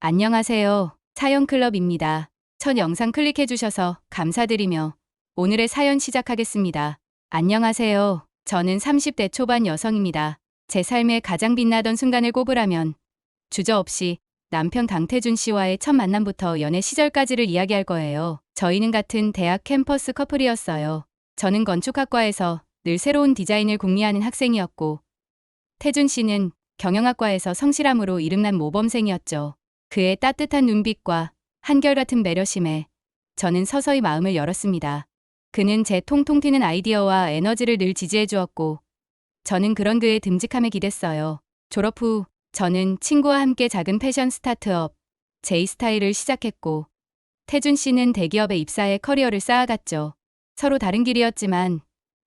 안녕하세요. 사연클럽입니다. 첫 영상 클릭해주셔서 감사드리며 오늘의 사연 시작하겠습니다. 안녕하세요. 저는 30대 초반 여성입니다. 제 삶의 가장 빛나던 순간을 꼽으라면 주저없이 남편 강태준 씨와의 첫 만남부터 연애 시절까지를 이야기할 거예요. 저희는 같은 대학 캠퍼스 커플이었어요. 저는 건축학과에서 늘 새로운 디자인을 궁리하는 학생이었고 태준 씨는 경영학과에서 성실함으로 이름난 모범생이었죠. 그의 따뜻한 눈빛과 한결같은 배려심에 저는 서서히 마음을 열었습니다. 그는 제 통통 튀는 아이디어와 에너지를 늘 지지해 주었고 저는 그런 그의 듬직함에 기댔어요. 졸업 후 저는 친구와 함께 작은 패션 스타트업 제이스타일을 시작했고 태준 씨는 대기업에 입사해 커리어를 쌓아갔죠. 서로 다른 길이었지만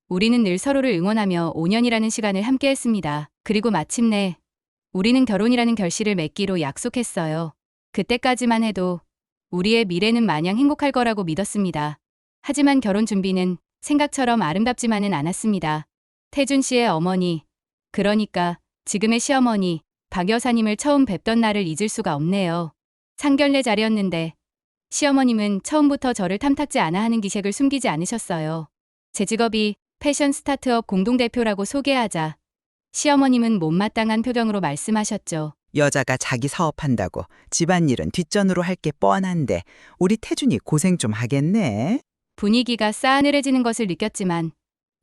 우리는 늘 서로를 응원하며 5년이라는 시간을 함께 했습니다. 그리고 마침내 우리는 결혼이라는 결실을 맺기로 약속했어요. 그때까지만 해도 우리의 미래는 마냥 행복할 거라고 믿었습니다. 하지만 결혼 준비는 생각처럼 아름답지만은 않았습니다. 태준 씨의 어머니, 그러니까 지금의 시어머니 박 여사님을 처음 뵙던 날을 잊을 수가 없네요. 상견례 자리였는데 시어머님은 처음부터 저를 탐탁지 않아 하는 기색을 숨기지 않으셨어요. 제 직업이 패션 스타트업 공동대표라고 소개하자 시어머님은 못마땅한 표정으로 말씀하셨죠. 여자가 자기 사업한다고 집안일은 뒷전으로 할 게 뻔한데 우리 태준이 고생 좀 하겠네. 분위기가 싸늘해지는 것을 느꼈지만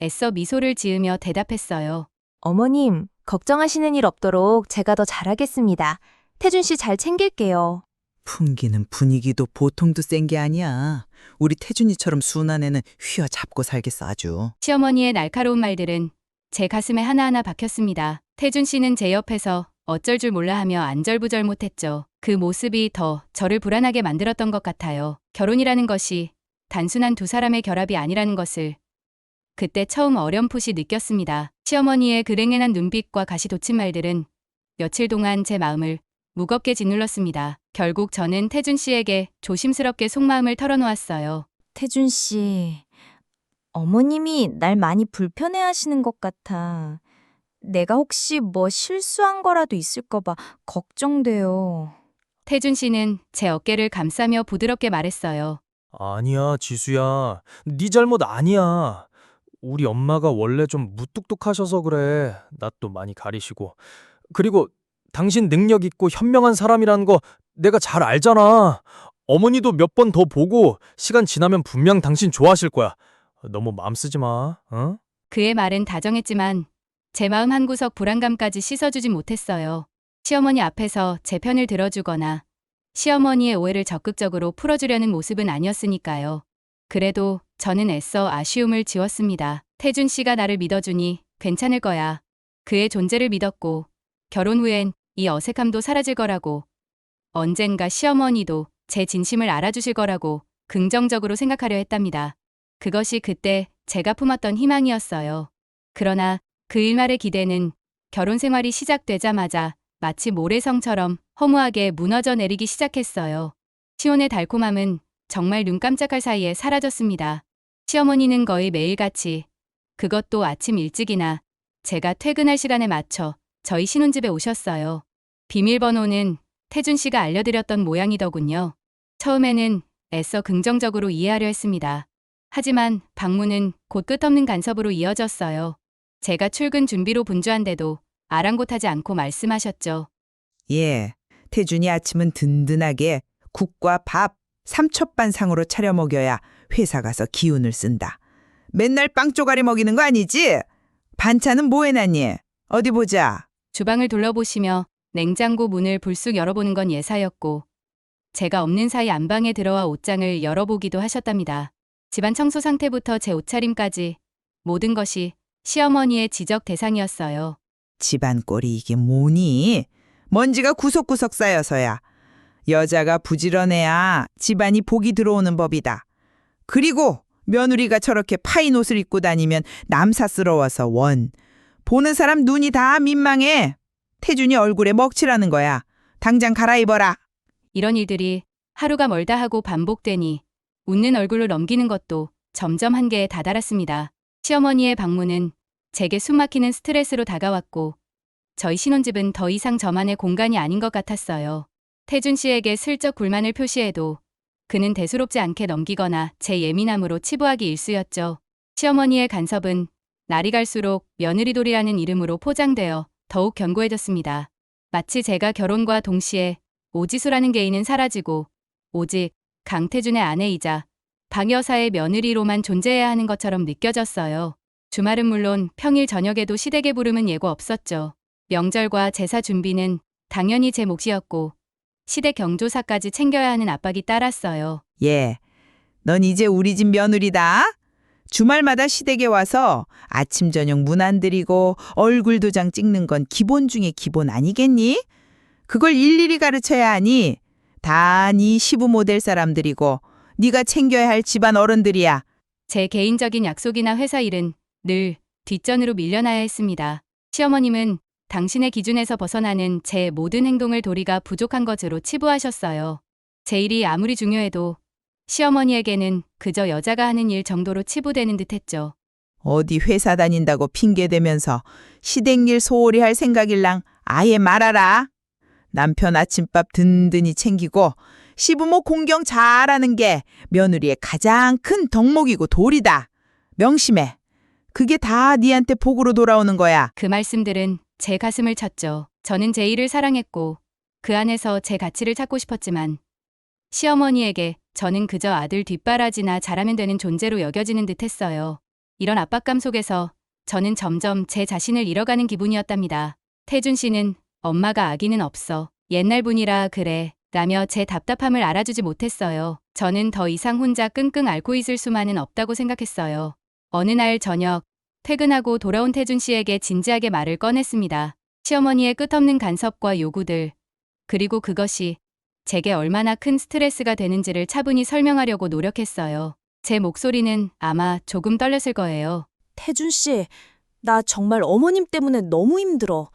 애써 미소를 지으며 대답했어요. 어머님, 걱정하시는 일 없도록 제가 더 잘하겠습니다. 태준 씨 잘 챙길게요. 풍기는 분위기도 보통도 센 게 아니야. 우리 태준이처럼 순한 애는 휘어잡고 살겠어 아주. 시어머니의 날카로운 말들은 제 가슴에 하나하나 박혔습니다. 태준 씨는 제 옆에서 어쩔 줄 몰라 하며 안절부절 못했죠. 그 모습이 더 저를 불안하게 만들었던 것 같아요. 결혼이라는 것이 단순한 두 사람의 결합이 아니라는 것을 그때 처음 어렴풋이 느꼈습니다. 시어머니의 그 냉랭한 눈빛과 가시 돋친 말들은 며칠 동안 제 마음을 무겁게 짓눌렀습니다. 결국 저는 태준 씨에게 조심스럽게 속마음을 털어놓았어요. 태준 씨, 어머님이 날 많이 불편해하시는 것 같아. 내가 혹시 뭐 실수한 거라도 있을까 봐 걱정돼요. 태준 씨는 제 어깨를 감싸며 부드럽게 말했어요. 아니야, 지수야. 네 잘못 아니야. 우리 엄마가 원래 좀 무뚝뚝하셔서 그래. 낯도 많이 가리시고. 그리고 당신 능력 있고 현명한 사람이라는 거 내가 잘 알잖아. 어머니도 몇 번 더 보고 시간 지나면 분명 당신 좋아하실 거야. 너무 마음 쓰지 마. 응? 그의 말은 다정했지만 제 마음 한구석 불안감까지 씻어주진 못했어요. 시어머니 앞에서 제 편을 들어주거나 시어머니의 오해를 적극적으로 풀어주려는 모습은 아니었으니까요. 그래도 저는 애써 아쉬움을 지웠습니다. 태준 씨가 나를 믿어주니 괜찮을 거야. 그의 존재를 믿었고 결혼 후엔 이 어색함도 사라질 거라고 언젠가 시어머니도 제 진심을 알아주실 거라고 긍정적으로 생각하려 했답니다. 그것이 그때 제가 품었던 희망이었어요. 그러나 그 일말의 기대는 결혼 생활이 시작되자마자 마치 모래성처럼 허무하게 무너져 내리기 시작했어요. 시혼의 달콤함은 정말 눈 깜짝할 사이에 사라졌습니다. 시어머니는 거의 매일같이, 그것도 아침 일찍이나 제가 퇴근할 시간에 맞춰 저희 신혼집에 오셨어요. 비밀번호는 태준 씨가 알려드렸던 모양이더군요. 처음에는 애써 긍정적으로 이해하려 했습니다. 하지만 방문은 곧 끝없는 간섭으로 이어졌어요. 제가 출근 준비로 분주한데도 아랑곳하지 않고 말씀하셨죠. 예, 태준이 아침은 든든하게 국과 밥 3첩반상으로 차려 먹여야 회사 가서 기운을 쓴다. 맨날 빵 쪼가리 먹이는 거 아니지? 반찬은 뭐 해놨니? 어디 보자. 주방을 둘러보시며 냉장고 문을 불쑥 열어보는 건 예사였고 제가 없는 사이 안방에 들어와 옷장을 열어보기도 하셨답니다. 집안 청소 상태부터 제 옷차림까지 모든 것이 시어머니의 지적 대상이었어요. 집안 꼴이 이게 뭐니? 먼지가 구석구석 쌓여서야. 여자가 부지런해야 집안이 복이 들어오는 법이다. 그리고 며느리가 저렇게 파인 옷을 입고 다니면 남사스러워서 원. 보는 사람 눈이 다 민망해. 태준이 얼굴에 먹칠하는 거야. 당장 갈아입어라. 이런 일들이 하루가 멀다 하고 반복되니 웃는 얼굴로 넘기는 것도 점점 한계에 다다랐습니다. 시어머니의 방문은 제게 숨막히는 스트레스로 다가왔고 저희 신혼집은 더 이상 저만의 공간이 아닌 것 같았어요. 태준 씨에게 슬쩍 불만을 표시해도 그는 대수롭지 않게 넘기거나 제 예민함으로 치부하기 일쑤였죠. 시어머니의 간섭은 날이 갈수록 며느리돌이라는 이름으로 포장되어 더욱 견고해졌습니다. 마치 제가 결혼과 동시에 오지수라는 개인은 사라지고 오직 강태준의 아내이자 박 여사의 며느리로만 존재해야 하는 것처럼 느껴졌어요. 주말은 물론 평일 저녁에도 시댁에 부름은 예고 없었죠. 명절과 제사 준비는 당연히 제 몫이었고 시댁 경조사까지 챙겨야 하는 압박이 따랐어요. 예, 넌 이제 우리 집 며느리다. 주말마다 시댁에 와서 아침 저녁 문 안 들이고 얼굴 도장 찍는 건 기본 중에 기본 아니겠니? 그걸 일일이 가르쳐야 하니 다 네 시부모 될 사람들이고 네가 챙겨야 할 집안 어른들이야. 제 개인적인 약속이나 회사 일은 늘 뒷전으로 밀려나야 했습니다. 시어머님은 당신의 기준에서 벗어나는 제 모든 행동을 도리가 부족한 것으로 치부하셨어요. 제 일이 아무리 중요해도 시어머니에게는 그저 여자가 하는 일 정도로 치부되는 듯했죠. 어디 회사 다닌다고 핑계대면서 시댁 일 소홀히 할 생각일랑 아예 말아라. 남편 아침밥 든든히 챙기고 시부모 공경 잘하는 게 며느리의 가장 큰 덕목이고 도리다. 명심해. 그게 다 니한테 복으로 돌아오는 거야. 그 말씀들은 제 가슴을 쳤죠. 저는 제 일을 사랑했고 그 안에서 제 가치를 찾고 싶었지만 시어머니에게 저는 그저 아들 뒷바라지나 잘하면 되는 존재로 여겨지는 듯했어요. 이런 압박감 속에서 저는 점점 제 자신을 잃어가는 기분이었답니다. 태준 씨는 엄마가 아기는 없어. 옛날 분이라 그래. 라며 제 답답함을 알아주지 못했어요. 저는 더 이상 혼자 끙끙 앓고 있을 수만은 없다고 생각했어요. 어느 날 저녁 퇴근하고 돌아온 태준 씨에게 진지하게 말을 꺼냈습니다. 시어머니의 끝없는 간섭과 요구들, 그리고 그것이 제게 얼마나 큰 스트레스가 되는지를 차분히 설명하려고 노력했어요. 제 목소리는 아마 조금 떨렸을 거예요. 태준 씨, 나 정말 어머님 때문에 너무 힘들어.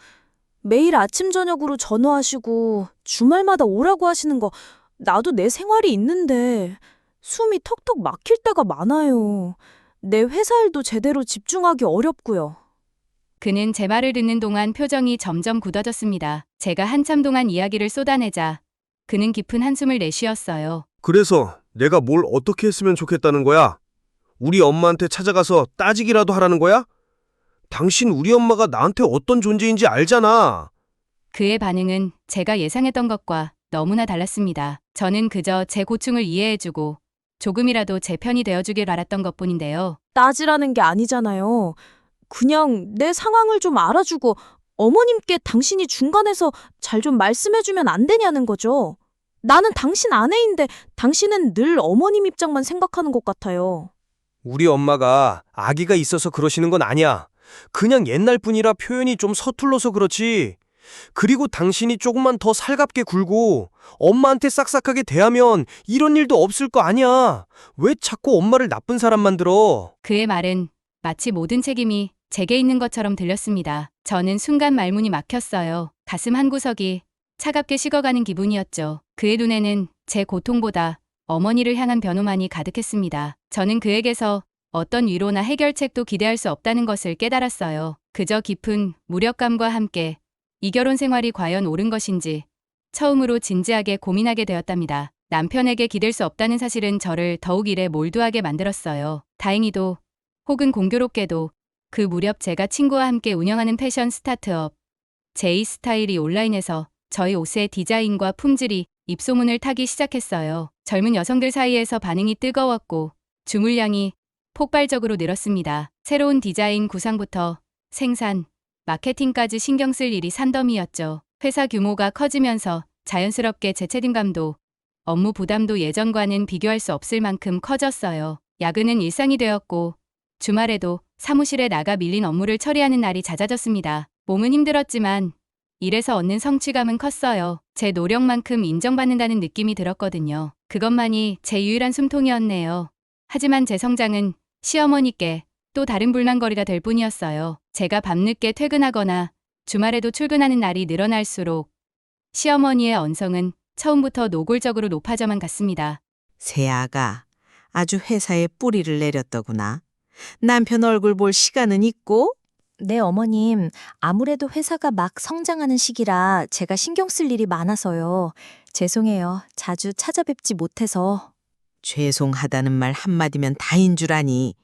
매일 아침 저녁으로 전화하시고 주말마다 오라고 하시는 거 나도 내 생활이 있는데 숨이 턱턱 막힐 때가 많아요. 내 회사 일도 제대로 집중하기 어렵고요. 그는 제 말을 듣는 동안 표정이 점점 굳어졌습니다. 제가 한참 동안 이야기를 쏟아내자 그는 깊은 한숨을 내쉬었어요. 그래서 내가 뭘 어떻게 했으면 좋겠다는 거야? 우리 엄마한테 찾아가서 따지기라도 하라는 거야? 당신 우리 엄마가 나한테 어떤 존재인지 알잖아. 그의 반응은 제가 예상했던 것과 너무나 달랐습니다. 저는 그저 제 고충을 이해해주고 조금이라도 제 편이 되어주길 바랐던 것뿐인데요. 따지라는 게 아니잖아요. 그냥 내 상황을 좀 알아주고 어머님께 당신이 중간에서 잘 좀 말씀해주면 안 되냐는 거죠. 나는 당신 아내인데 당신은 늘 어머님 입장만 생각하는 것 같아요. 우리 엄마가 아기가 있어서 그러시는 건 아니야. 그냥 옛날 분이라 표현이 좀 서툴러서 그렇지. 그리고 당신이 조금만 더 살갑게 굴고 엄마한테 싹싹하게 대하면 이런 일도 없을 거 아니야. 왜 자꾸 엄마를 나쁜 사람 만들어? 그의 말은 마치 모든 책임이 제게 있는 것처럼 들렸습니다. 저는 순간 말문이 막혔어요. 가슴 한구석이 차갑게 식어가는 기분이었죠. 그의 눈에는 제 고통보다 어머니를 향한 변호만이 가득했습니다. 저는 그에게서 어떤 위로나 해결책도 기대할 수 없다는 것을 깨달았어요. 그저 깊은 무력감과 함께 이 결혼 생활이 과연 옳은 것인지 처음으로 진지하게 고민하게 되었답니다. 남편에게 기댈 수 없다는 사실은 저를 더욱 일에 몰두하게 만들었어요. 다행히도 혹은 공교롭게도 그 무렵 제가 친구와 함께 운영하는 패션 스타트업 제이스타일이 온라인에서 저희 옷의 디자인과 품질이 입소문을 타기 시작했어요. 젊은 여성들 사이에서 반응이 뜨거웠고 주물량이 폭발적으로 늘었습니다. 새로운 디자인 구상부터 생산, 마케팅까지 신경 쓸 일이 산더미였죠. 회사 규모가 커지면서 자연스럽게 제 책임감도 업무 부담도 예전과는 비교할 수 없을 만큼 커졌어요. 야근은 일상이 되었고 주말에도 사무실에 나가 밀린 업무를 처리하는 날이 잦아졌습니다. 몸은 힘들었지만 일에서 얻는 성취감은 컸어요. 제 노력만큼 인정받는다는 느낌이 들었거든요. 그것만이 제 유일한 숨통이었네요. 하지만 제 성장은 시어머니께 또 다른 불만거리가 될 뿐이었어요. 제가 밤늦게 퇴근하거나 주말에도 출근하는 날이 늘어날수록 시어머니의 언성은 처음부터 노골적으로 높아져만 갔습니다. 새아가 아주 회사에 뿌리를 내렸더구나. 남편 얼굴 볼 시간은 있고? 네, 어머님. 아무래도 회사가 막 성장하는 시기라 제가 신경 쓸 일이 많아서요. 죄송해요. 자주 찾아뵙지 못해서. 죄송하다는 말 한마디면 다인 줄 아니.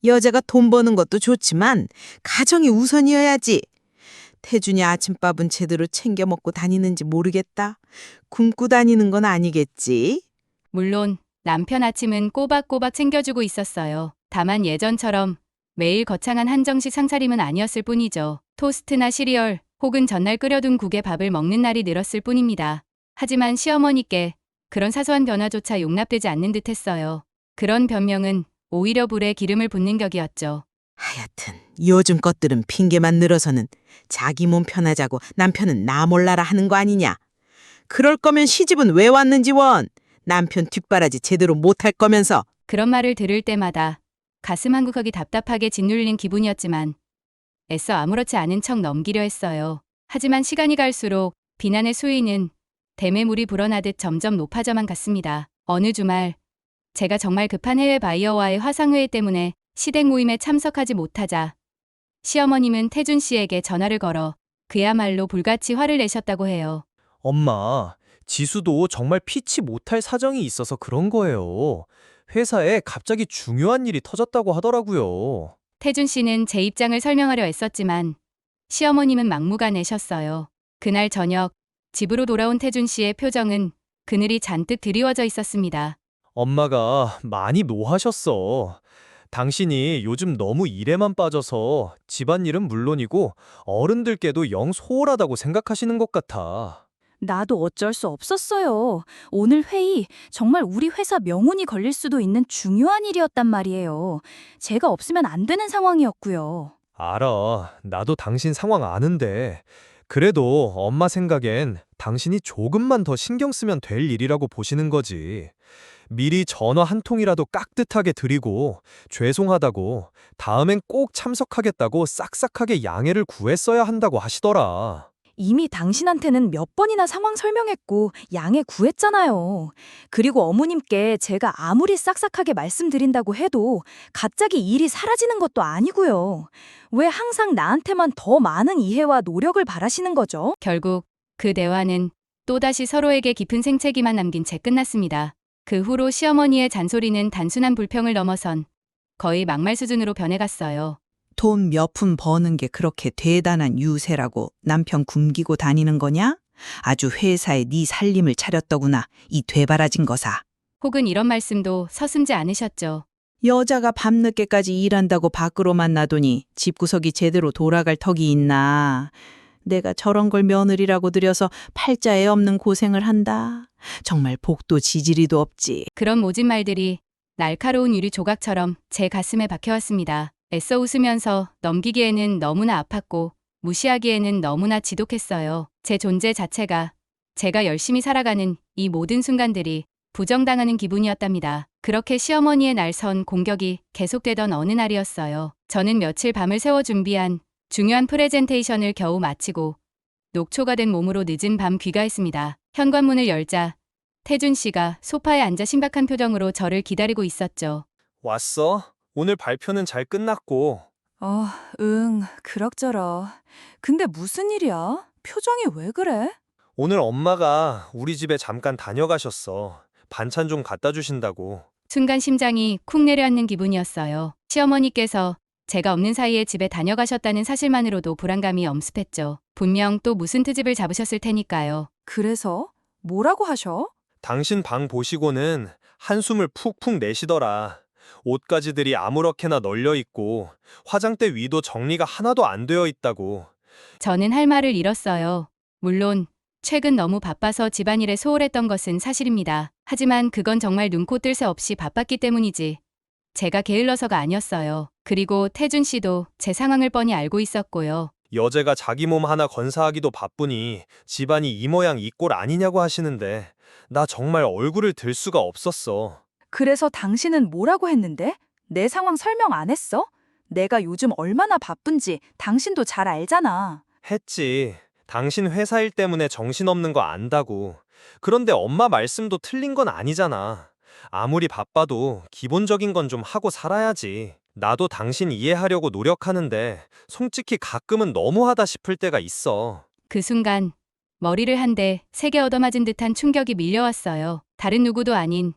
여자가 돈 버는 것도 좋지만 가정이 우선이어야지. 태준이 아침밥은 제대로 챙겨 먹고 다니는지 모르겠다. 굶고 다니는 건 아니겠지? 물론 남편 아침은 꼬박꼬박 챙겨주고 있었어요. 다만 예전처럼 매일 거창한 한정식 상차림은 아니었을 뿐이죠. 토스트나 시리얼 혹은 전날 끓여둔 국에 밥을 먹는 날이 늘었을 뿐입니다. 하지만 시어머니께 그런 사소한 변화조차 용납되지 않는 듯했어요. 그런 변명은 오히려 불에 기름을 붓는 격이었죠. 하여튼 요즘 것들은 핑계만 늘어서는 자기 몸 편하자고 남편은 나 몰라라 하는 거 아니냐. 그럴 거면 시집은 왜 왔는지 원. 남편 뒷바라지 제대로 못할 거면서. 그런 말을 들을 때마다 가슴 한 구석이 답답하게 짓눌린 기분이었지만 애써 아무렇지 않은 척 넘기려 했어요. 하지만 시간이 갈수록 비난의 수위는 댐에 물이 불어나듯 점점 높아져만 갔습니다. 어느 주말 제가 정말 급한 해외 바이어와의 화상회의 때문에 시댁 모임에 참석하지 못하자 시어머님은 태준 씨에게 전화를 걸어 그야말로 불같이 화를 내셨다고 해요. 엄마, 지수도 정말 피치 못할 사정이 있어서 그런 거예요. 회사에 갑자기 중요한 일이 터졌다고 하더라고요. 태준 씨는 제 입장을 설명하려 애썼지만 시어머님은 막무가내셨어요. 그날 저녁 집으로 돌아온 태준 씨의 표정은 그늘이 잔뜩 드리워져 있었습니다. 엄마가 많이 노하셨어. 당신이 요즘 너무 일에만 빠져서 집안일은 물론이고 어른들께도 영 소홀하다고 생각하시는 것 같아. 나도 어쩔 수 없었어요. 오늘 회의 정말 우리 회사 명운이 걸릴 수도 있는 중요한 일이었단 말이에요. 제가 없으면 안 되는 상황이었고요. 알아. 나도 당신 상황 아는데. 그래도 엄마 생각엔 당신이 조금만 더 신경 쓰면 될 일이라고 보시는 거지. 미리 전화 한 통이라도 깍듯하게 드리고 죄송하다고 다음엔 꼭 참석하겠다고 싹싹하게 양해를 구했어야 한다고 하시더라. 이미 당신한테는 몇 번이나 상황 설명했고 양해 구했잖아요. 그리고 어머님께 제가 아무리 싹싹하게 말씀드린다고 해도 갑자기 일이 사라지는 것도 아니고요. 왜 항상 나한테만 더 많은 이해와 노력을 바라시는 거죠? 결국 그 대화는 또다시 서로에게 깊은 생채기만 남긴 채 끝났습니다. 그 후로 시어머니의 잔소리는 단순한 불평을 넘어선 거의 막말 수준으로 변해갔어요. 돈 몇 푼 버는 게 그렇게 대단한 유세라고 남편 굶기고 다니는 거냐? 아주 회사에 네 살림을 차렸더구나, 이 되바라진 거사. 혹은 이런 말씀도 서슴지 않으셨죠. 여자가 밤늦게까지 일한다고 밖으로만 놔두니 집구석이 제대로 돌아갈 턱이 있나. 내가 저런 걸 며느리라고 들여서 팔자에 없는 고생을 한다. 정말 복도 지지리도 없지. 그런 모진 말들이 날카로운 유리 조각처럼 제 가슴에 박혀왔습니다. 애써 웃으면서 넘기기에는 너무나 아팠고 무시하기에는 너무나 지독했어요. 제 존재 자체가 제가 열심히 살아가는 이 모든 순간들이 부정당하는 기분이었답니다. 그렇게 시어머니의 날선 공격이 계속되던 어느 날이었어요. 저는 며칠 밤을 새워 준비한 중요한 프레젠테이션을 겨우 마치고 녹초가 된 몸으로 늦은 밤 귀가했습니다. 현관문을 열자 태준 씨가 소파에 앉아 심각한 표정으로 저를 기다리고 있었죠. 왔어? 오늘 발표는 잘 끝났고. 응, 그럭저럭. 근데 무슨 일이야? 표정이 왜 그래? 오늘 엄마가 우리 집에 잠깐 다녀가셨어. 반찬 좀 갖다 주신다고. 순간 심장이 쿵 내려앉는 기분이었어요. 시어머니께서 제가 없는 사이에 집에 다녀가셨다는 사실만으로도 불안감이 엄습했죠. 분명 또 무슨 트집을 잡으셨을 테니까요. 그래서? 뭐라고 하셔? 당신 방 보시고는 한숨을 푹푹 내시더라. 옷가지들이 아무렇게나 널려 있고 화장대 위도 정리가 하나도 안 되어 있다고. 저는 할 말을 잃었어요. 물론 최근 너무 바빠서 집안일에 소홀했던 것은 사실입니다. 하지만 그건 정말 눈코 뜰 새 없이 바빴기 때문이지. 제가 게을러서가 아니었어요. 그리고 태준 씨도 제 상황을 뻔히 알고 있었고요. 여제가 자기 몸 하나 건사하기도 바쁘니 집안이 이 모양 이 꼴 아니냐고 하시는데 나 정말 얼굴을 들 수가 없었어. 그래서 당신은 뭐라고 했는데? 내 상황 설명 안 했어? 내가 요즘 얼마나 바쁜지 당신도 잘 알잖아. 했지. 당신 회사 일 때문에 정신없는 거 안다고. 그런데 엄마 말씀도 틀린 건 아니잖아. 아무리 바빠도 기본적인 건 좀 하고 살아야지. 나도 당신 이해하려고 노력하는데 솔직히 가끔은 너무하다 싶을 때가 있어. 그 순간 머리를 한 대 세게 얻어맞은 듯한 충격이 밀려왔어요. 다른 누구도 아닌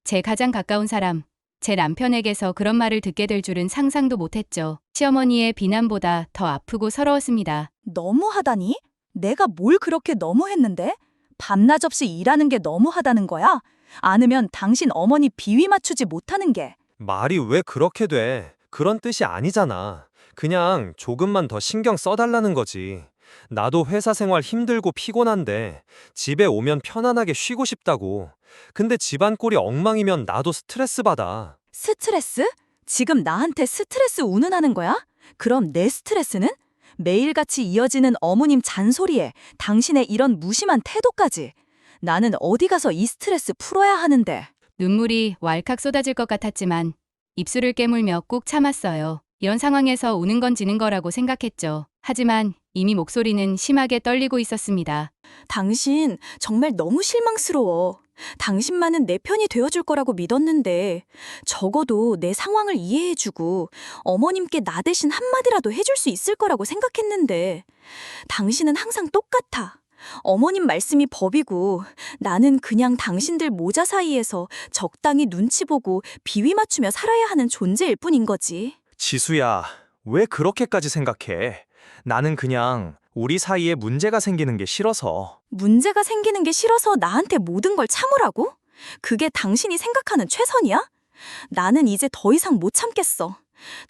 제 가장 가까운 사람, 제 남편에게서 그런 말을 듣게 될 줄은 상상도 못했죠. 시어머니의 비난보다 더 아프고 서러웠습니다. 너무하다니? 내가 뭘 그렇게 너무했는데? 밤낮 없이 일하는 게 너무하다는 거야? 않으면 당신 어머니 비위 맞추지 못하는 게. 말이 왜 그렇게 돼? 그런 뜻이 아니잖아. 그냥 조금만 더 신경 써달라는 거지. 나도 회사 생활 힘들고 피곤한데 집에 오면 편안하게 쉬고 싶다고. 근데 집안 꼴이 엉망이면 나도 스트레스 받아. 스트레스? 지금 나한테 스트레스 운운하는 거야? 그럼 내 스트레스는? 매일같이 이어지는 어머님 잔소리에 당신의 이런 무심한 태도까지. 나는 어디 가서 이 스트레스 풀어야 하는데. 눈물이 왈칵 쏟아질 것 같았지만 입술을 깨물며 꾹 참았어요. 이런 상황에서 우는 건 지는 거라고 생각했죠. 하지만 이미 목소리는 심하게 떨리고 있었습니다. 당신 정말 너무 실망스러워. 당신만은 내 편이 되어줄 거라고 믿었는데 적어도 내 상황을 이해해주고 어머님께 나 대신 한마디라도 해줄 수 있을 거라고 생각했는데 당신은 항상 똑같아. 어머님 말씀이 법이고 나는 그냥 당신들 모자 사이에서 적당히 눈치 보고 비위 맞추며 살아야 하는 존재일 뿐인 거지. 지수야, 왜 그렇게까지 생각해? 나는 그냥 우리 사이에 문제가 생기는 게 싫어서. 문제가 생기는 게 싫어서 나한테 모든 걸 참으라고? 그게 당신이 생각하는 최선이야? 나는 이제 더 이상 못 참겠어.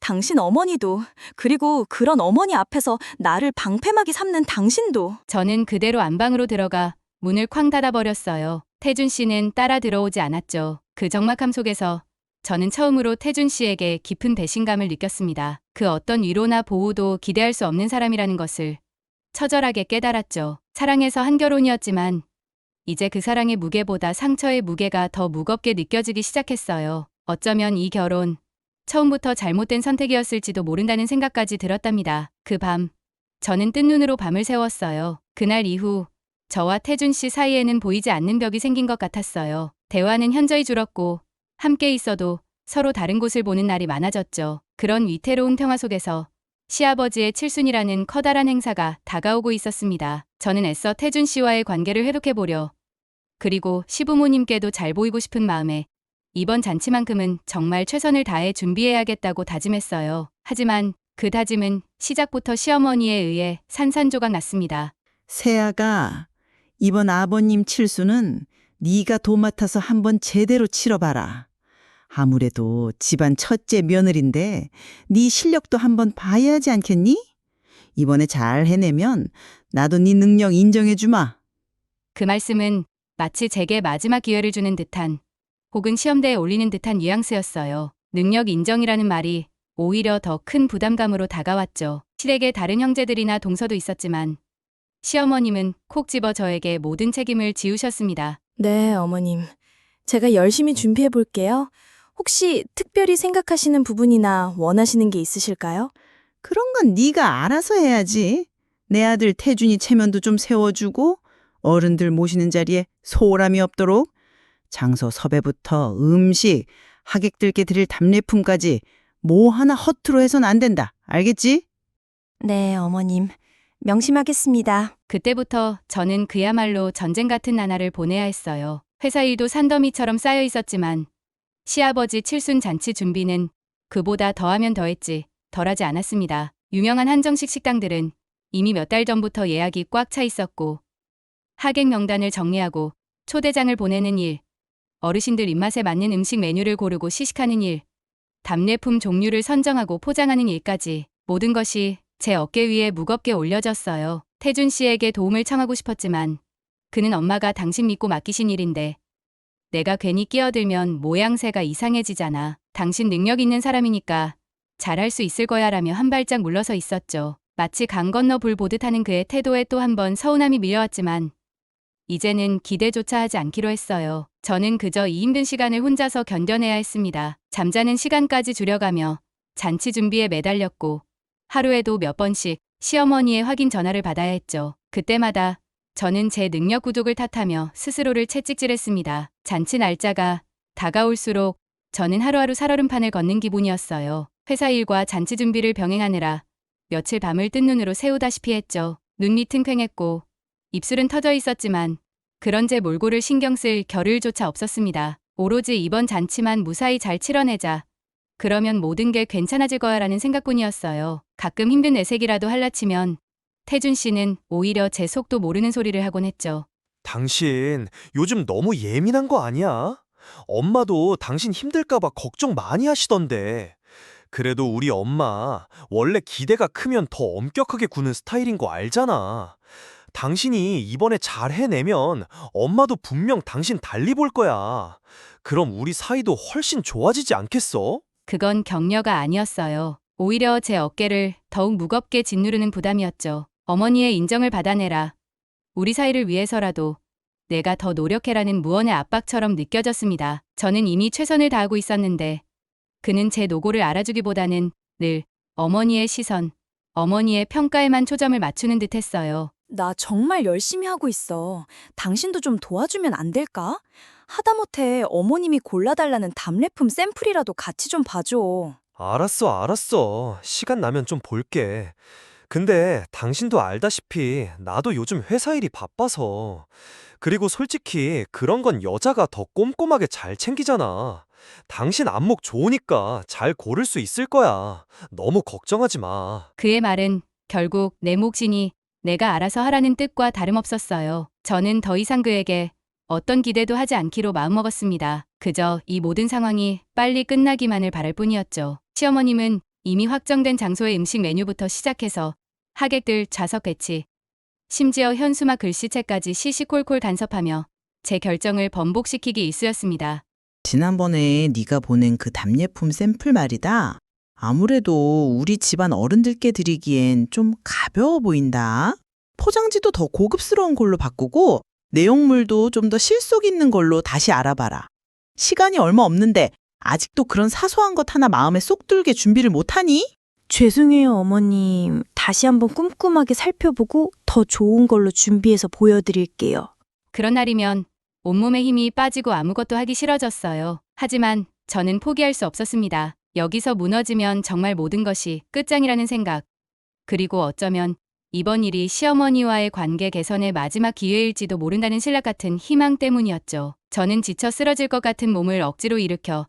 당신 어머니도, 그리고 그런 어머니 앞에서 나를 방패막이 삼는 당신도. 저는 그대로 안방으로 들어가 문을 쾅 닫아버렸어요. 태준 씨는 따라 들어오지 않았죠. 그 적막함 속에서 저는 처음으로 태준 씨에게 깊은 배신감을 느꼈습니다. 그 어떤 위로나 보호도 기대할 수 없는 사람이라는 것을 처절하게 깨달았죠. 사랑에서 한 결혼이었지만 이제 그 사랑의 무게보다 상처의 무게가 더 무겁게 느껴지기 시작했어요. 어쩌면 이 결혼, 처음부터 잘못된 선택이었을지도 모른다는 생각까지 들었답니다. 그 밤, 저는 뜬 눈으로 밤을 새웠어요. 그날 이후 저와 태준 씨 사이에는 보이지 않는 벽이 생긴 것 같았어요. 대화는 현저히 줄었고 함께 있어도 서로 다른 곳을 보는 날이 많아졌죠. 그런 위태로운 평화 속에서 시아버지의 칠순이라는 커다란 행사가 다가오고 있었습니다. 저는 애써 태준 씨와의 관계를 회복해보려, 그리고 시부모님께도 잘 보이고 싶은 마음에 이번 잔치만큼은 정말 최선을 다해 준비해야겠다고 다짐했어요. 하지만 그 다짐은 시작부터 시어머니에 의해 산산조각 났습니다. 세아가 이번 아버님 칠수는 네가 도맡아서 한번 제대로 치러봐라. 아무래도 집안 첫째 며느린데 네 실력도 한번 봐야 하지 않겠니? 이번에 잘 해내면 나도 네 능력 인정해주마. 그 말씀은 마치 제게 마지막 기회를 주는 듯한, 혹은 시험대에 올리는 듯한 뉘앙스였어요. 능력 인정이라는 말이 오히려 더 큰 부담감으로 다가왔죠. 실에게 다른 형제들이나 동서도 있었지만 시어머님은 콕 집어 저에게 모든 책임을 지우셨습니다. 네, 어머님. 제가 열심히 준비해 볼게요. 혹시 특별히 생각하시는 부분이나 원하시는 게 있으실까요? 그런 건 네가 알아서 해야지. 내 아들 태준이 체면도 좀 세워주고 어른들 모시는 자리에 소홀함이 없도록 장소 섭외부터 음식, 하객들께 드릴 답례품까지 뭐 하나 허투루 해선 안 된다. 알겠지? 네, 어머님. 명심하겠습니다. 그때부터 저는 그야말로 전쟁 같은 나날을 보내야 했어요. 회사 일도 산더미처럼 쌓여 있었지만 시아버지 칠순 잔치 준비는 그보다 더하면 더했지 덜하지 않았습니다. 유명한 한정식 식당들은 이미 몇 달 전부터 예약이 꽉 차 있었고 하객 명단을 정리하고 초대장을 보내는 일, 어르신들 입맛에 맞는 음식 메뉴를 고르고 시식하는 일, 답례품 종류를 선정하고 포장하는 일까지 모든 것이 제 어깨 위에 무겁게 올려졌어요. 태준 씨에게 도움을 청하고 싶었지만 그는 엄마가 당신 믿고 맡기신 일인데 내가 괜히 끼어들면 모양새가 이상해지잖아. 당신 능력 있는 사람이니까 잘할 수 있을 거야 라며 한 발짝 물러서 있었죠. 마치 강 건너 불 보듯 하는 그의 태도에 또 한 번 서운함이 밀려왔지만 이제는 기대조차 하지 않기로 했어요. 저는 그저 이 힘든 시간을 혼자서 견뎌내야 했습니다. 잠자는 시간까지 줄여가며 잔치 준비에 매달렸고 하루에도 몇 번씩 시어머니의 확인 전화를 받아야 했죠. 그때마다 저는 제 능력 부족을 탓하며 스스로를 채찍질했습니다. 잔치 날짜가 다가올수록 저는 하루하루 살얼음판을 걷는 기분이었어요. 회사 일과 잔치 준비를 병행하느라 며칠 밤을 뜬 눈으로 새우다시피 했죠. 눈 밑은 퀭했고 입술은 터져 있었지만 그런 제 몰골을 신경 쓸 겨를조차 없었습니다. 오로지 이번 잔치만 무사히 잘 치러내자. 그러면 모든 게 괜찮아질 거야라는 생각뿐이었어요. 가끔 힘든 내색이라도 할라치면 태준 씨는 오히려 제 속도 모르는 소리를 하곤 했죠. 당신 요즘 너무 예민한 거 아니야? 엄마도 당신 힘들까봐 걱정 많이 하시던데. 그래도 우리 엄마 원래 기대가 크면 더 엄격하게 구는 스타일인 거 알잖아. 당신이 이번에 잘 해내면 엄마도 분명 당신 달리 볼 거야. 그럼 우리 사이도 훨씬 좋아지지 않겠어? 그건 격려가 아니었어요. 오히려 제 어깨를 더욱 무겁게 짓누르는 부담이었죠. 어머니의 인정을 받아내라. 우리 사이를 위해서라도 내가 더 노력해라는 무언의 압박처럼 느껴졌습니다. 저는 이미 최선을 다하고 있었는데 그는 제 노고를 알아주기보다는 늘 어머니의 시선, 어머니의 평가에만 초점을 맞추는 듯 했어요. 나 정말 열심히 하고 있어. 당신도 좀 도와주면 안 될까? 하다못해 어머님이 골라달라는 답례품 샘플이라도 같이 좀 봐줘. 알았어. 시간 나면 좀 볼게. 근데 당신도 알다시피 나도 요즘 회사 일이 바빠서. 그리고 솔직히 그런 건 여자가 더 꼼꼼하게 잘 챙기잖아. 당신 안목 좋으니까 잘 고를 수 있을 거야. 너무 걱정하지 마. 그의 말은 결국 내 몫이니 내가 알아서 하라는 뜻과 다름없었어요. 저는 더 이상 그에게 어떤 기대도 하지 않기로 마음먹었습니다. 그저 이 모든 상황이 빨리 끝나기만을 바랄 뿐이었죠. 시어머님은 이미 확정된 장소의 음식 메뉴부터 시작해서 하객들 좌석 배치, 심지어 현수막 글씨체까지 시시콜콜 간섭하며 제 결정을 번복시키기 일쑤였습니다. 지난번에 네가 보낸 그 답례품 샘플 말이다. 아무래도 우리 집안 어른들께 드리기엔 좀 가벼워 보인다. 포장지도 더 고급스러운 걸로 바꾸고 내용물도 좀 더 실속 있는 걸로 다시 알아봐라. 시간이 얼마 없는데 아직도 그런 사소한 것 하나 마음에 쏙 들게 준비를 못하니? 죄송해요, 어머님. 다시 한번 꼼꼼하게 살펴보고 더 좋은 걸로 준비해서 보여드릴게요. 그런 날이면 온몸에 힘이 빠지고 아무것도 하기 싫어졌어요. 하지만 저는 포기할 수 없었습니다. 여기서 무너지면 정말 모든 것이 끝장이라는 생각. 그리고 어쩌면 이번 일이 시어머니와의 관계 개선의 마지막 기회일지도 모른다는 신락 같은 희망 때문이었죠. 저는 지쳐 쓰러질 것 같은 몸을 억지로 일으켜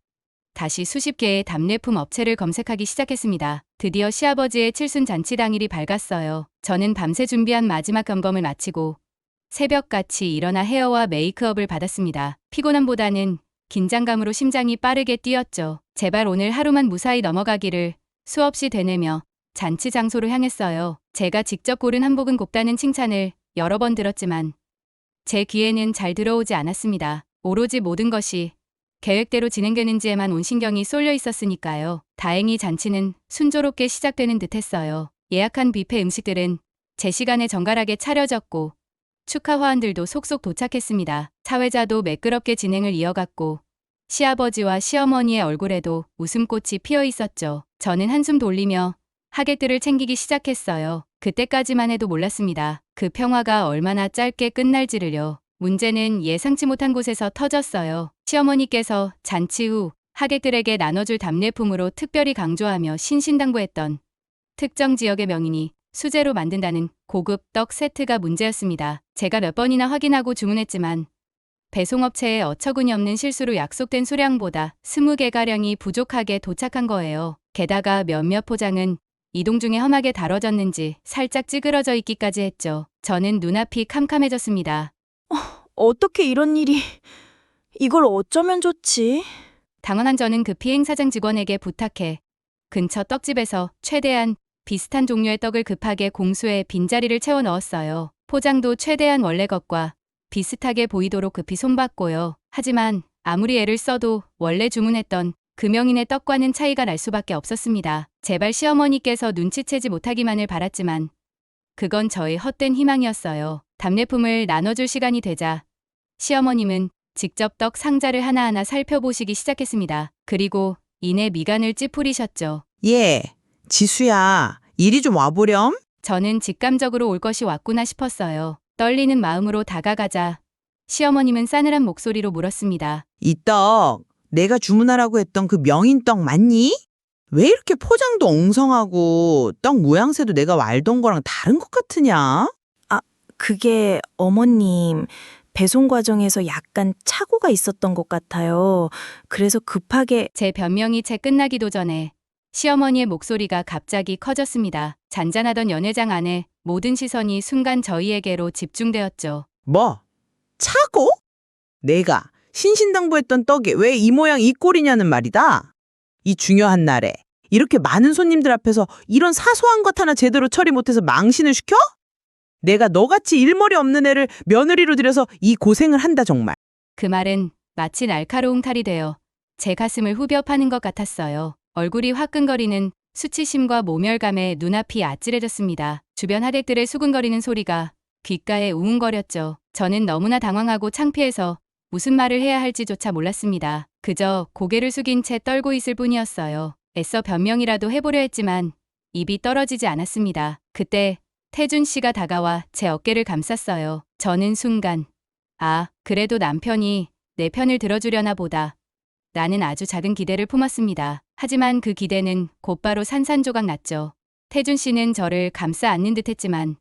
다시 수십 개의 답례품 업체를 검색하기 시작했습니다. 드디어 시아버지의 칠순 잔치 당일이 밝았어요. 저는 밤새 준비한 마지막 점검을 마치고 새벽같이 일어나 헤어와 메이크업을 받았습니다. 피곤함보다는 긴장감으로 심장이 빠르게 뛰었죠. 제발 오늘 하루만 무사히 넘어가기를 수없이 되뇌며 잔치 장소로 향했어요. 제가 직접 고른 한복은 곱다는 칭찬을 여러 번 들었지만 제 귀에는 잘 들어오지 않았습니다. 오로지 모든 것이 계획대로 진행되는지에만 온 신경이 쏠려 있었으니까요. 다행히 잔치는 순조롭게 시작되는 듯했어요. 예약한 뷔페 음식들은 제 시간에 정갈하게 차려졌고 축하 화환들도 속속 도착했습니다. 사회자도 매끄럽게 진행을 이어갔고 시아버지와 시어머니의 얼굴에도 웃음꽃이 피어 있었죠. 저는 한숨 돌리며 하객들을 챙기기 시작했어요. 그때까지만 해도 몰랐습니다. 그 평화가 얼마나 짧게 끝날지를요. 문제는 예상치 못한 곳에서 터졌어요. 시어머니께서 잔치 후 하객들에게 나눠줄 답례품으로 특별히 강조하며 신신당부했던 특정 지역의 명인이 수제로 만든다는 고급 떡 세트가 문제였습니다. 제가 몇 번이나 확인하고 주문했지만 배송업체의 어처구니 없는 실수로 약속된 수량보다 20개가량이 부족하게 도착한 거예요. 게다가 몇몇 포장은 이동 중에 험하게 다뤄졌는지 살짝 찌그러져 있기까지 했죠. 저는 눈앞이 캄캄해졌습니다. 어떻게 이런 일이... 이걸 어쩌면 좋지? 당황한 저는 급히 행사장 직원에게 부탁해 근처 떡집에서 최대한 비슷한 종류의 떡을 급하게 공수해 빈자리를 채워 넣었어요. 포장도 최대한 원래 것과 비슷하게 보이도록 급히 손봤고요. 하지만 아무리 애를 써도 원래 주문했던 그 명인의 떡과는 차이가 날 수밖에 없었습니다. 제발 시어머니께서 눈치채지 못하기만을 바랐지만 그건 저의 헛된 희망이었어요. 답례품을 나눠줄 시간이 되자 시어머님은 직접 떡 상자를 하나하나 살펴보시기 시작했습니다. 그리고 이내 미간을 찌푸리셨죠. 예, 지수야, 이리 좀 와보렴. 저는 직감적으로 올 것이 왔구나 싶었어요. 떨리는 마음으로 다가가자 시어머님은 싸늘한 목소리로 물었습니다. 이 떡, 내가 주문하라고 했던 그 명인떡 맞니? 왜 이렇게 포장도 엉성하고 떡 모양새도 내가 알던 거랑 다른 것 같으냐? 그게 어머님, 배송 과정에서 약간 착오가 있었던 것 같아요. 그래서 급하게 제 변명이 채 끝나기도 전에 시어머니의 목소리가 갑자기 커졌습니다. 잔잔하던 연회장 안에 모든 시선이 순간 저희에게로 집중되었죠. 뭐? 차고? 내가 신신당부했던 떡이 왜 이 모양 이 꼴이냐는 말이다. 이 중요한 날에 이렇게 많은 손님들 앞에서 이런 사소한 것 하나 제대로 처리 못해서 망신을 시켜? 내가 너같이 일머리 없는 애를 며느리로 들여서 이 고생을 한다 정말. 그 말은 마치 날카로운 칼이 되어 제 가슴을 후벼 파는 것 같았어요. 얼굴이 화끈거리는 수치심과 모멸감에 눈앞이 아찔해졌습니다. 주변 하객들의 수군거리는 소리가 귓가에 우웅거렸죠. 저는 너무나 당황하고 창피해서 무슨 말을 해야 할지조차 몰랐습니다. 그저 고개를 숙인 채 떨고 있을 뿐이었어요. 애써 변명이라도 해보려 했지만 입이 떨어지지 않았습니다. 그때 태준 씨가 다가와 제 어깨를 감쌌어요. 저는 순간 그래도 남편이 내 편을 들어주려나 보다. 나는 아주 작은 기대를 품었습니다. 하지만 그 기대는 곧바로 산산조각 났죠. 태준 씨는 저를 감싸 안는 듯했지만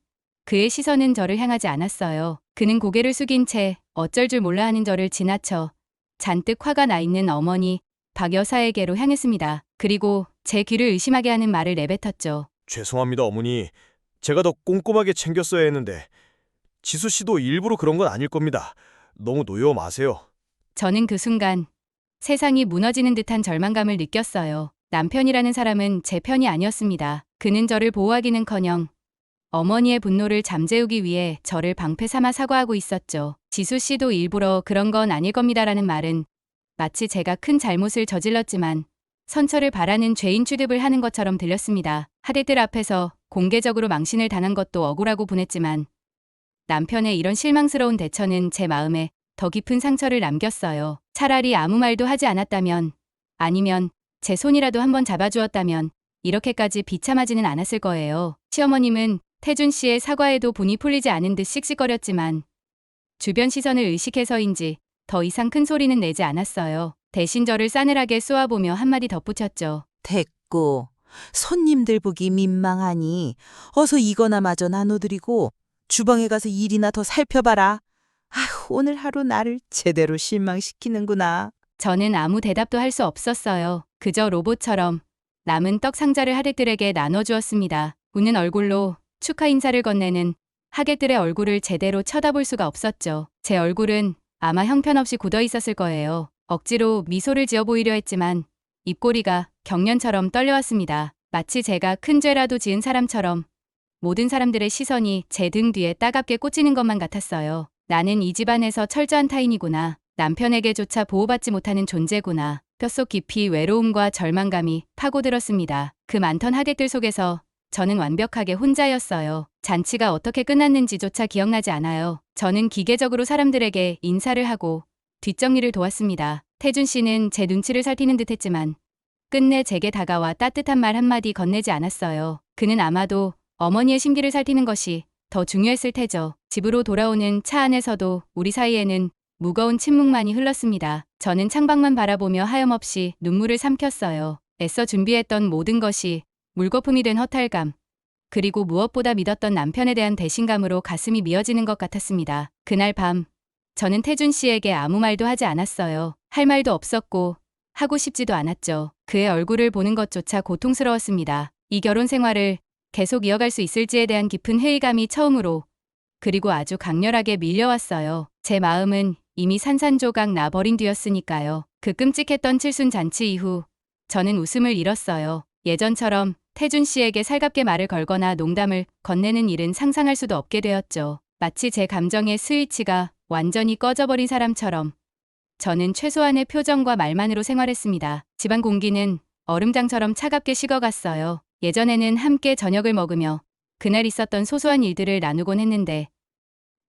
그의 시선은 저를 향하지 않았어요. 그는 고개를 숙인 채 어쩔 줄 몰라 하는 저를 지나쳐 잔뜩 화가 나 있는 어머니 박 여사에게로 향했습니다. 그리고 제 귀를 의심하게 하는 말을 내뱉었죠. 죄송합니다, 어머니. 제가 더 꼼꼼하게 챙겼어야 했는데 지수 씨도 일부러 그런 건 아닐 겁니다. 너무 노여워 마세요. 저는 그 순간 세상이 무너지는 듯한 절망감을 느꼈어요. 남편이라는 사람은 제 편이 아니었습니다. 그는 저를 보호하기는커녕 어머니의 분노를 잠재우기 위해 저를 방패 삼아 사과하고 있었죠. 지수 씨도 일부러 그런 건 아닐 겁니다라는 말은 마치 제가 큰 잘못을 저질렀지만 선처를 바라는 죄인 취급을 하는 것처럼 들렸습니다. 하객들 앞에서 공개적으로 망신을 당한 것도 억울하고 분했지만 남편의 이런 실망스러운 대처는 제 마음에 더 깊은 상처를 남겼어요. 차라리 아무 말도 하지 않았다면, 아니면 제 손이라도 한번 잡아주었다면 이렇게까지 비참하지는 않았을 거예요. 시어머님은 태준 씨의 사과에도 분이 풀리지 않은 듯 씩씩거렸지만 주변 시선을 의식해서인지 더 이상 큰 소리는 내지 않았어요. 대신 저를 싸늘하게 쏘아보며 한마디 덧붙였죠. 됐고 손님들 보기 민망하니 어서 이거나 마저 나눠드리고 주방에 가서 일이나 더 살펴봐라. 아휴, 오늘 하루 나를 제대로 실망시키는구나. 저는 아무 대답도 할 수 없었어요. 그저 로봇처럼 남은 떡 상자를 하객들에게 나눠주었습니다. 웃는 얼굴로 축하 인사를 건네는 하객들의 얼굴을 제대로 쳐다볼 수가 없었죠. 제 얼굴은 아마 형편없이 굳어 있었을 거예요. 억지로 미소를 지어 보이려 했지만 입꼬리가 경련처럼 떨려왔습니다. 마치 제가 큰 죄라도 지은 사람처럼 모든 사람들의 시선이 제 등 뒤에 따갑게 꽂히는 것만 같았어요. 나는 이 집안에서 철저한 타인이구나. 남편에게조차 보호받지 못하는 존재구나. 뼛속 깊이 외로움과 절망감이 파고들었습니다. 그 많던 하객들 속에서 저는 완벽하게 혼자였어요. 잔치가 어떻게 끝났는지조차 기억나지 않아요. 저는 기계적으로 사람들에게 인사를 하고 뒷정리를 도왔습니다. 태준 씨는 제 눈치를 살피는 듯했지만 끝내 제게 다가와 따뜻한 말 한마디 건네지 않았어요. 그는 아마도 어머니의 심기를 살피는 것이 더 중요했을 테죠. 집으로 돌아오는 차 안에서도 우리 사이에는 무거운 침묵만이 흘렀습니다. 저는 창밖만 바라보며 하염없이 눈물을 삼켰어요. 애써 준비했던 모든 것이 물거품이 된 허탈감, 그리고 무엇보다 믿었던 남편에 대한 배신감으로 가슴이 미어지는 것 같았습니다. 그날 밤, 저는 태준 씨에게 아무 말도 하지 않았어요. 할 말도 없었고 하고 싶지도 않았죠. 그의 얼굴을 보는 것조차 고통스러웠습니다. 이 결혼 생활을 계속 이어갈 수 있을지에 대한 깊은 회의감이 처음으로, 그리고 아주 강렬하게 밀려왔어요. 제 마음은 이미 산산조각 나버린 뒤였으니까요. 그 끔찍했던 칠순 잔치 이후 저는 웃음을 잃었어요. 예전처럼 태준 씨에게 살갑게 말을 걸거나 농담을 건네는 일은 상상할 수도 없게 되었죠. 마치 제 감정의 스위치가 완전히 꺼져버린 사람처럼 저는 최소한의 표정과 말만으로 생활했습니다. 집안 공기는 얼음장처럼 차갑게 식어갔어요. 예전에는 함께 저녁을 먹으며 그날 있었던 소소한 일들을 나누곤 했는데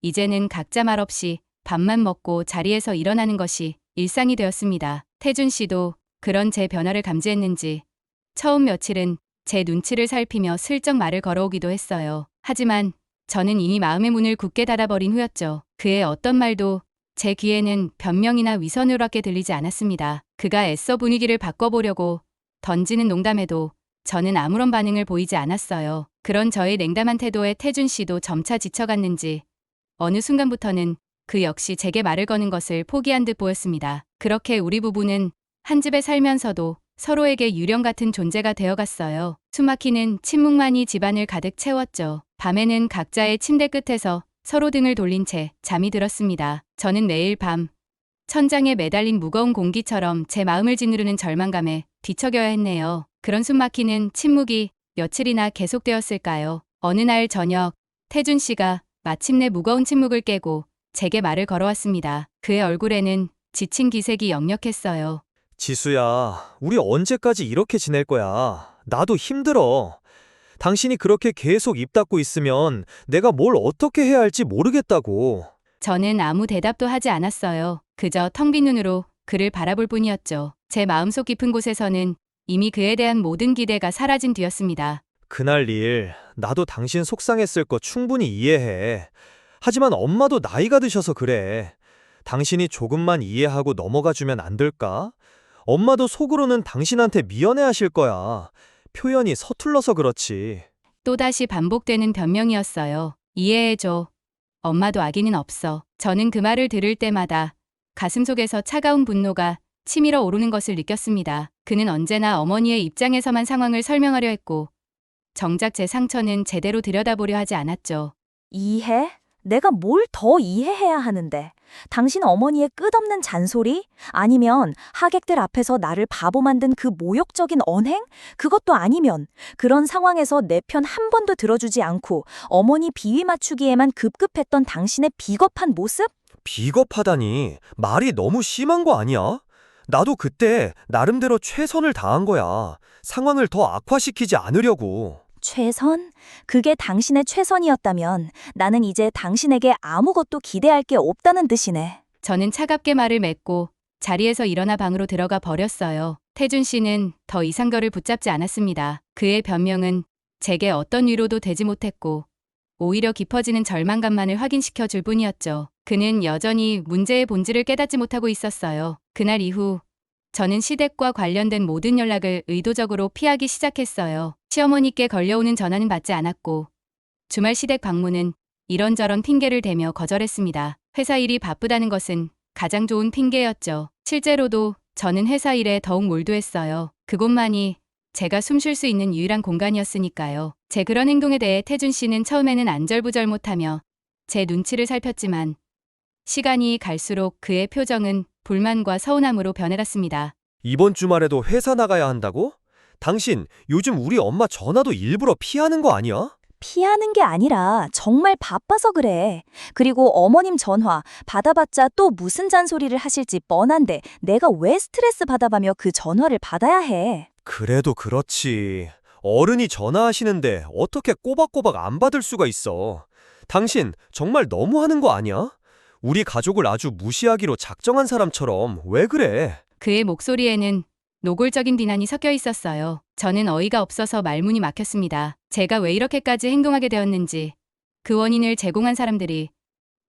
이제는 각자 말없이 밥만 먹고 자리에서 일어나는 것이 일상이 되었습니다. 태준 씨도 그런 제 변화를 감지했는지 처음 며칠은 제 눈치를 살피며 슬쩍 말을 걸어오기도 했어요. 하지만 저는 이미 마음의 문을 굳게 닫아버린 후였죠. 그의 어떤 말도 제 귀에는 변명이나 위선으로밖에 들리지 않았습니다. 그가 애써 분위기를 바꿔보려고 던지는 농담에도 저는 아무런 반응을 보이지 않았어요. 그런 저의 냉담한 태도에 태준 씨도 점차 지쳐갔는지 어느 순간부터는 그 역시 제게 말을 거는 것을 포기한 듯 보였습니다. 그렇게 우리 부부는 한 집에 살면서도 서로에게 유령 같은 존재가 되어갔어요. 숨막히는 침묵만이 집안을 가득 채웠죠. 밤에는 각자의 침대 끝에서 서로 등을 돌린 채 잠이 들었습니다. 저는 매일 밤 천장에 매달린 무거운 공기처럼 제 마음을 짓누르는 절망감에 뒤척여야 했네요. 그런 숨막히는 침묵이 며칠이나 계속되었을까요? 어느 날 저녁 태준 씨가 마침내 무거운 침묵을 깨고 제게 말을 걸어왔습니다. 그의 얼굴에는 지친 기색이 역력했어요. 지수야, 우리 언제까지 이렇게 지낼 거야? 나도 힘들어. 당신이 그렇게 계속 입 닫고 있으면 내가 뭘 어떻게 해야 할지 모르겠다고. 저는 아무 대답도 하지 않았어요. 그저 텅 빈 눈으로 그를 바라볼 뿐이었죠. 제 마음속 깊은 곳에서는 이미 그에 대한 모든 기대가 사라진 뒤였습니다. 그날 일, 나도 당신 속상했을 거 충분히 이해해. 하지만 엄마도 나이가 드셔서 그래. 당신이 조금만 이해하고 넘어가 주면 안 될까? 엄마도 속으로는 당신한테 미안해하실 거야. 표현이 서툴러서 그렇지. 또다시 반복되는 변명이었어요. 이해해줘. 엄마도 아기는 없어. 저는 그 말을 들을 때마다 가슴속에서 차가운 분노가 치밀어 오르는 것을 느꼈습니다. 그는 언제나 어머니의 입장에서만 상황을 설명하려 했고 정작 제 상처는 제대로 들여다보려 하지 않았죠. 이해? 내가 뭘 더 이해해야 하는데? 당신 어머니의 끝없는 잔소리? 아니면 하객들 앞에서 나를 바보 만든 그 모욕적인 언행? 그것도 아니면 그런 상황에서 내 편 한 번도 들어주지 않고 어머니 비위 맞추기에만 급급했던 당신의 비겁한 모습? 비겁하다니, 말이 너무 심한 거 아니야? 나도 그때 나름대로 최선을 다한 거야. 상황을 더 악화시키지 않으려고. 최선? 그게 당신의 최선이었다면 나는 이제 당신에게 아무것도 기대할 게 없다는 뜻이네. 저는 차갑게 말을 맺고 자리에서 일어나 방으로 들어가 버렸어요. 태준 씨는 더 이상 저를 붙잡지 않았습니다. 그의 변명은 제게 어떤 위로도 되지 못했고 오히려 깊어지는 절망감만을 확인시켜 줄 뿐이었죠. 그는 여전히 문제의 본질을 깨닫지 못하고 있었어요. 그날 이후 저는 시댁과 관련된 모든 연락을 의도적으로 피하기 시작했어요. 시어머니께 걸려오는 전화는 받지 않았고 주말 시댁 방문은 이런저런 핑계를 대며 거절했습니다. 회사 일이 바쁘다는 것은 가장 좋은 핑계였죠. 실제로도 저는 회사 일에 더욱 몰두했어요. 그곳만이 제가 숨 쉴 수 있는 유일한 공간이었으니까요. 제 그런 행동에 대해 태준 씨는 처음에는 안절부절 못하며 제 눈치를 살폈지만 시간이 갈수록 그의 표정은 불만과 서운함으로 변해갔습니다. 이번 주말에도 회사 나가야 한다고? 당신 요즘 우리 엄마 전화도 일부러 피하는 거 아니야? 피하는 게 아니라 정말 바빠서 그래. 그리고 어머님 전화 받아봤자 또 무슨 잔소리를 하실지 뻔한데 내가 왜 스트레스 받아가며 그 전화를 받아야 해. 그래도 그렇지. 어른이 전화하시는데 어떻게 꼬박꼬박 안 받을 수가 있어. 당신 정말 너무하는 거 아니야? 우리 가족을 아주 무시하기로 작정한 사람처럼 왜 그래? 그의 목소리에는 노골적인 비난이 섞여 있었어요. 저는 어이가 없어서 말문이 막혔습니다. 제가 왜 이렇게까지 행동하게 되었는지, 그 원인을 제공한 사람들이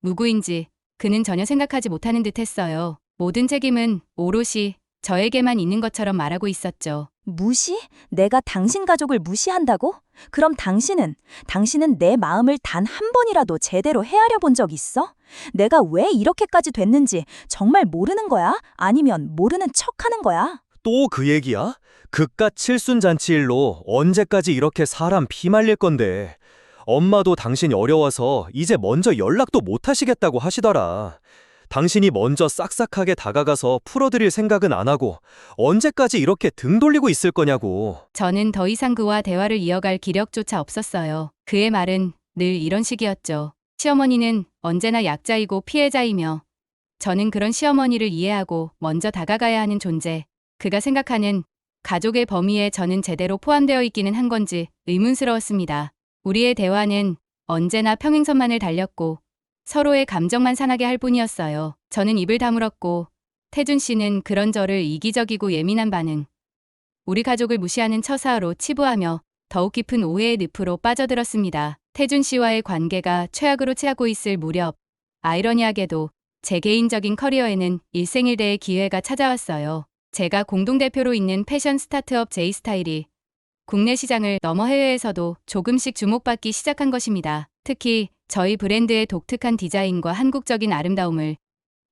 누구인지 그는 전혀 생각하지 못하는 듯했어요. 모든 책임은 오롯이 저에게만 있는 것처럼 말하고 있었죠. 무시? 내가 당신 가족을 무시한다고? 그럼 당신은 내 마음을 단 한 번이라도 제대로 헤아려 본 적 있어? 내가 왜 이렇게까지 됐는지 정말 모르는 거야? 아니면 모르는 척하는 거야? 또 그 얘기야? 그깟 칠순잔치일로 언제까지 이렇게 사람 피말릴 건데. 엄마도 당신이 어려워서 이제 먼저 연락도 못 하시겠다고 하시더라. 당신이 먼저 싹싹하게 다가가서 풀어드릴 생각은 안 하고 언제까지 이렇게 등 돌리고 있을 거냐고. 저는 더 이상 그와 대화를 이어갈 기력조차 없었어요. 그의 말은 늘 이런 식이었죠. 시어머니는 언제나 약자이고 피해자이며 저는 그런 시어머니를 이해하고 먼저 다가가야 하는 존재. 그가 생각하는 가족의 범위에 저는 제대로 포함되어 있기는 한 건지 의문스러웠습니다. 우리의 대화는 언제나 평행선만을 달렸고 서로의 감정만 상하게 할 뿐이었어요. 저는 입을 다물었고 태준 씨는 그런 저를 이기적이고 예민한 반응, 우리 가족을 무시하는 처사로 치부하며 더욱 깊은 오해의 늪으로 빠져들었습니다. 태준 씨와의 관계가 최악으로 치닫고 있을 무렵 아이러니하게도 제 개인적인 커리어에는 일생일대의 기회가 찾아왔어요. 제가 공동대표로 있는 패션 스타트업 제이스타일이 국내 시장을 넘어 해외에서도 조금씩 주목받기 시작한 것입니다. 특히 저희 브랜드의 독특한 디자인과 한국적인 아름다움을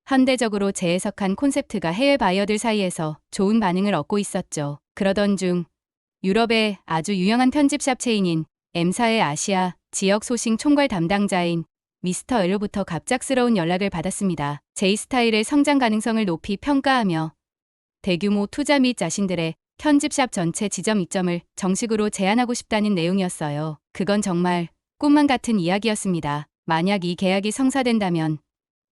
현대적으로 재해석한 콘셉트가 해외 바이어들 사이에서 좋은 반응을 얻고 있었죠. 그러던 중 유럽의 아주 유명한 편집샵 체인인 M사의 아시아 지역 소싱 총괄 담당자인 미스터 엘로부터 갑작스러운 연락을 받았습니다. J스타일의 성장 가능성을 높이 평가하며 대규모 투자 및 자신들의 편집샵 전체 지점 이점을 정식으로 제안하고 싶다는 내용이었어요. 그건 정말 꿈만 같은 이야기였습니다. 만약 이 계약이 성사된다면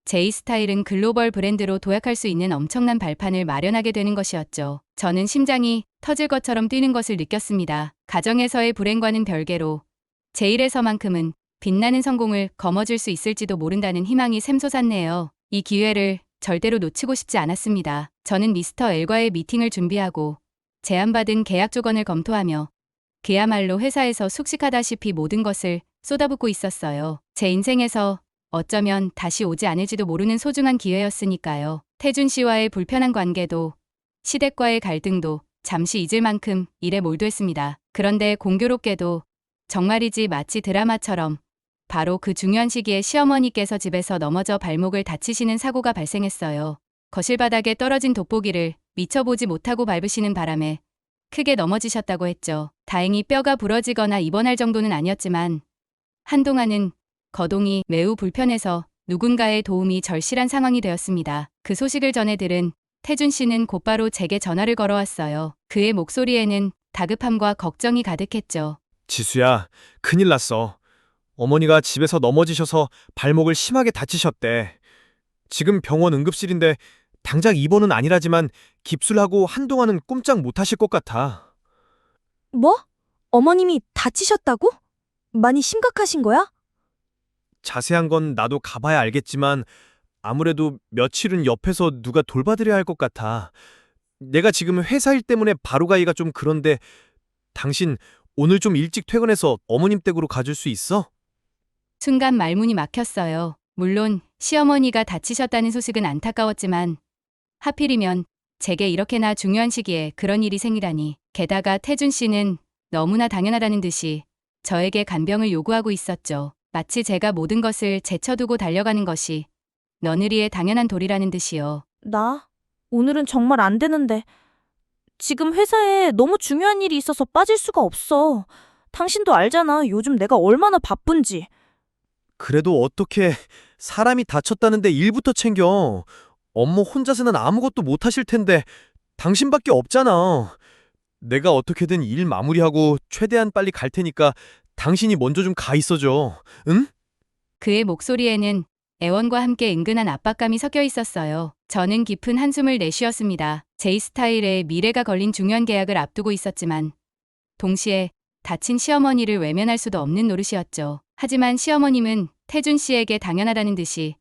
J스타일은 글로벌 브랜드로 도약할 수 있는 엄청난 발판을 마련하게 되는 것이었죠. 저는 심장이 터질 것처럼 뛰는 것을 느꼈습니다. 가정에서의 불행과는 별개로 J에서만큼은 빛나는 성공을 거머쥘 수 있을지도 모른다는 희망이 샘솟았네요. 이 기회를 절대로 놓치고 싶지 않았습니다. 저는 미스터 L과의 미팅을 준비하고 제안받은 계약 조건을 검토하며 그야말로 회사에서 숙식하다시피 모든 것을 쏟아붓고 있었어요. 제 인생에서 어쩌면 다시 오지 않을지도 모르는 소중한 기회였으니까요. 태준 씨와의 불편한 관계도 시댁과의 갈등도 잠시 잊을 만큼 일에 몰두했습니다. 그런데 공교롭게도 정말이지 마치 드라마처럼 바로 그 중요한 시기에 시어머니께서 집에서 넘어져 발목을 다치시는 사고가 발생했어요. 거실 바닥에 떨어진 돋보기를 미처 보지 못하고 밟으시는 바람에 크게 넘어지셨다고 했죠. 다행히 뼈가 부러지거나 입원할 정도는 아니었지만 한동안은 거동이 매우 불편해서 누군가의 도움이 절실한 상황이 되었습니다. 그 소식을 전해 들은 태준 씨는 곧바로 제게 전화를 걸어왔어요. 그의 목소리에는 다급함과 걱정이 가득했죠. 지수야, 큰일 났어. 어머니가 집에서 넘어지셔서 발목을 심하게 다치셨대. 지금 병원 응급실인데 당장 입원은 아니라지만 깁스하고 한동안은 꼼짝 못 하실 것 같아. 뭐? 어머님이 다치셨다고? 많이 심각하신 거야? 자세한 건 나도 가봐야 알겠지만 아무래도 며칠은 옆에서 누가 돌봐드려야 할 것 같아. 내가 지금 회사 일 때문에 바로 가기가 좀 그런데 당신 오늘 좀 일찍 퇴근해서 어머님 댁으로 가줄 수 있어? 순간 말문이 막혔어요. 물론 시어머니가 다치셨다는 소식은 안타까웠지만 하필이면 제게 이렇게나 중요한 시기에 그런 일이 생기다니. 게다가 태준 씨는 너무나 당연하다는 듯이 저에게 간병을 요구하고 있었죠. 마치 제가 모든 것을 제쳐두고 달려가는 것이 며느리의 당연한 도리라는 듯이요. 나 오늘은 정말 안 되는데. 지금 회사에 너무 중요한 일이 있어서 빠질 수가 없어. 당신도 알잖아. 요즘 내가 얼마나 바쁜지. 그래도 어떻게 사람이 다쳤다는데 일부터 챙겨. 업무 혼자서는 아무것도 못 하실 텐데 당신밖에 없잖아. 내가 어떻게든 일 마무리하고 최대한 빨리 갈 테니까 당신이 먼저 좀 가 있어줘. 응? 그의 목소리에는 애원과 함께 은근한 압박감이 섞여 있었어요. 저는 깊은 한숨을 내쉬었습니다. J스타일의 미래가 걸린 중요한 계약을 앞두고 있었지만 동시에 다친 시어머니를 외면할 수도 없는 노릇이었죠. 하지만 시어머님은 태준 씨에게 당연하다는 듯이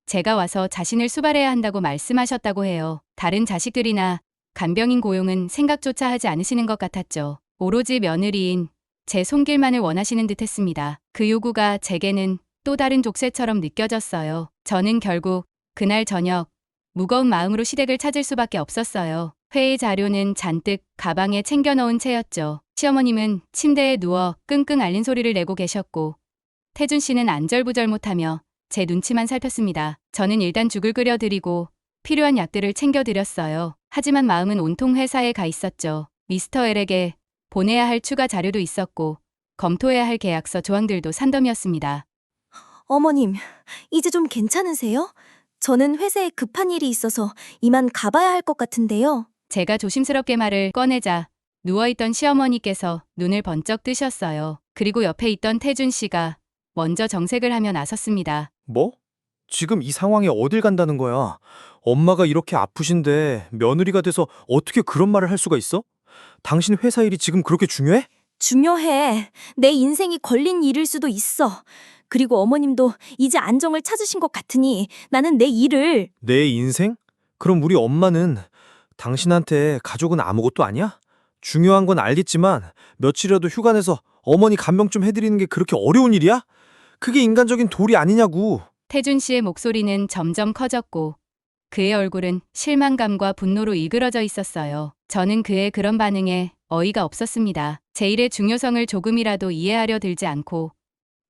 제가 와서 자신을 수발해야 한다고 말씀하셨다고 해요. 다른 자식들이나 간병인 고용은 생각조차 하지 않으시는 것 같았죠. 오로지 며느리인 제 손길만을 원하시는 듯했습니다. 그 요구가 제게는 또 다른 족쇄처럼 느껴졌어요. 저는 결국 그날 저녁 무거운 마음으로 시댁을 찾을 수밖에 없었어요. 회의 자료는 잔뜩 가방에 챙겨 넣은 채였죠. 시어머님은 침대에 누워 끙끙 앓는 소리를 내고 계셨고 태준 씨는 안절부절 못하며 제 눈치만 살폈습니다. 저는 일단 죽을 끓여드리고 필요한 약들을 챙겨드렸어요. 하지만 마음은 온통 회사에 가 있었죠. 미스터 L에게 보내야 할 추가 자료도 있었고 검토해야 할 계약서 조항들도 산더미였습니다. 어머님, 이제 좀 괜찮으세요? 저는 회사에 급한 일이 있어서 이만 가봐야 할 것 같은데요. 제가 조심스럽게 말을 꺼내자 누워있던 시어머니께서 눈을 번쩍 뜨셨어요. 그리고 옆에 있던 태준 씨가 먼저 정색을 하며 나섰습니다. 뭐? 지금 이 상황에 어딜 간다는 거야? 엄마가 이렇게 아프신데 며느리가 돼서 어떻게 그런 말을 할 수가 있어? 당신 회사 일이 지금 그렇게 중요해? 중요해. 내 인생이 걸린 일일 수도 있어. 그리고 어머님도 이제 안정을 찾으신 것 같으니 나는 내 일을... 내 인생? 그럼 우리 엄마는 당신한테 가족은 아무것도 아니야? 중요한 건 알겠지만 며칠이라도 휴가 내서 어머니 간병 좀 해드리는 게 그렇게 어려운 일이야? 그게 인간적인 도리 아니냐고. 태준 씨의 목소리는 점점 커졌고 그의 얼굴은 실망감과 분노로 일그러져 있었어요. 저는 그의 그런 반응에 어이가 없었습니다. 제 일의 중요성을 조금이라도 이해하려 들지 않고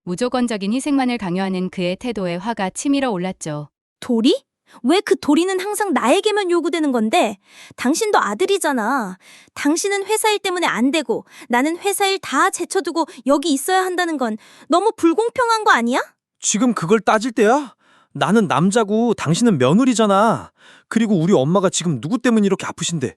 무조건적인 희생만을 강요하는 그의 태도에 화가 치밀어 올랐죠. 도리? 왜 그 도리는 항상 나에게만 요구되는 건데? 당신도 아들이잖아. 당신은 회사 일 때문에 안 되고 나는 회사 일 다 제쳐두고 여기 있어야 한다는 건 너무 불공평한 거 아니야? 지금 그걸 따질 때야? 나는 남자고 당신은 며느리잖아. 그리고 우리 엄마가 지금 누구 때문에 이렇게 아프신데?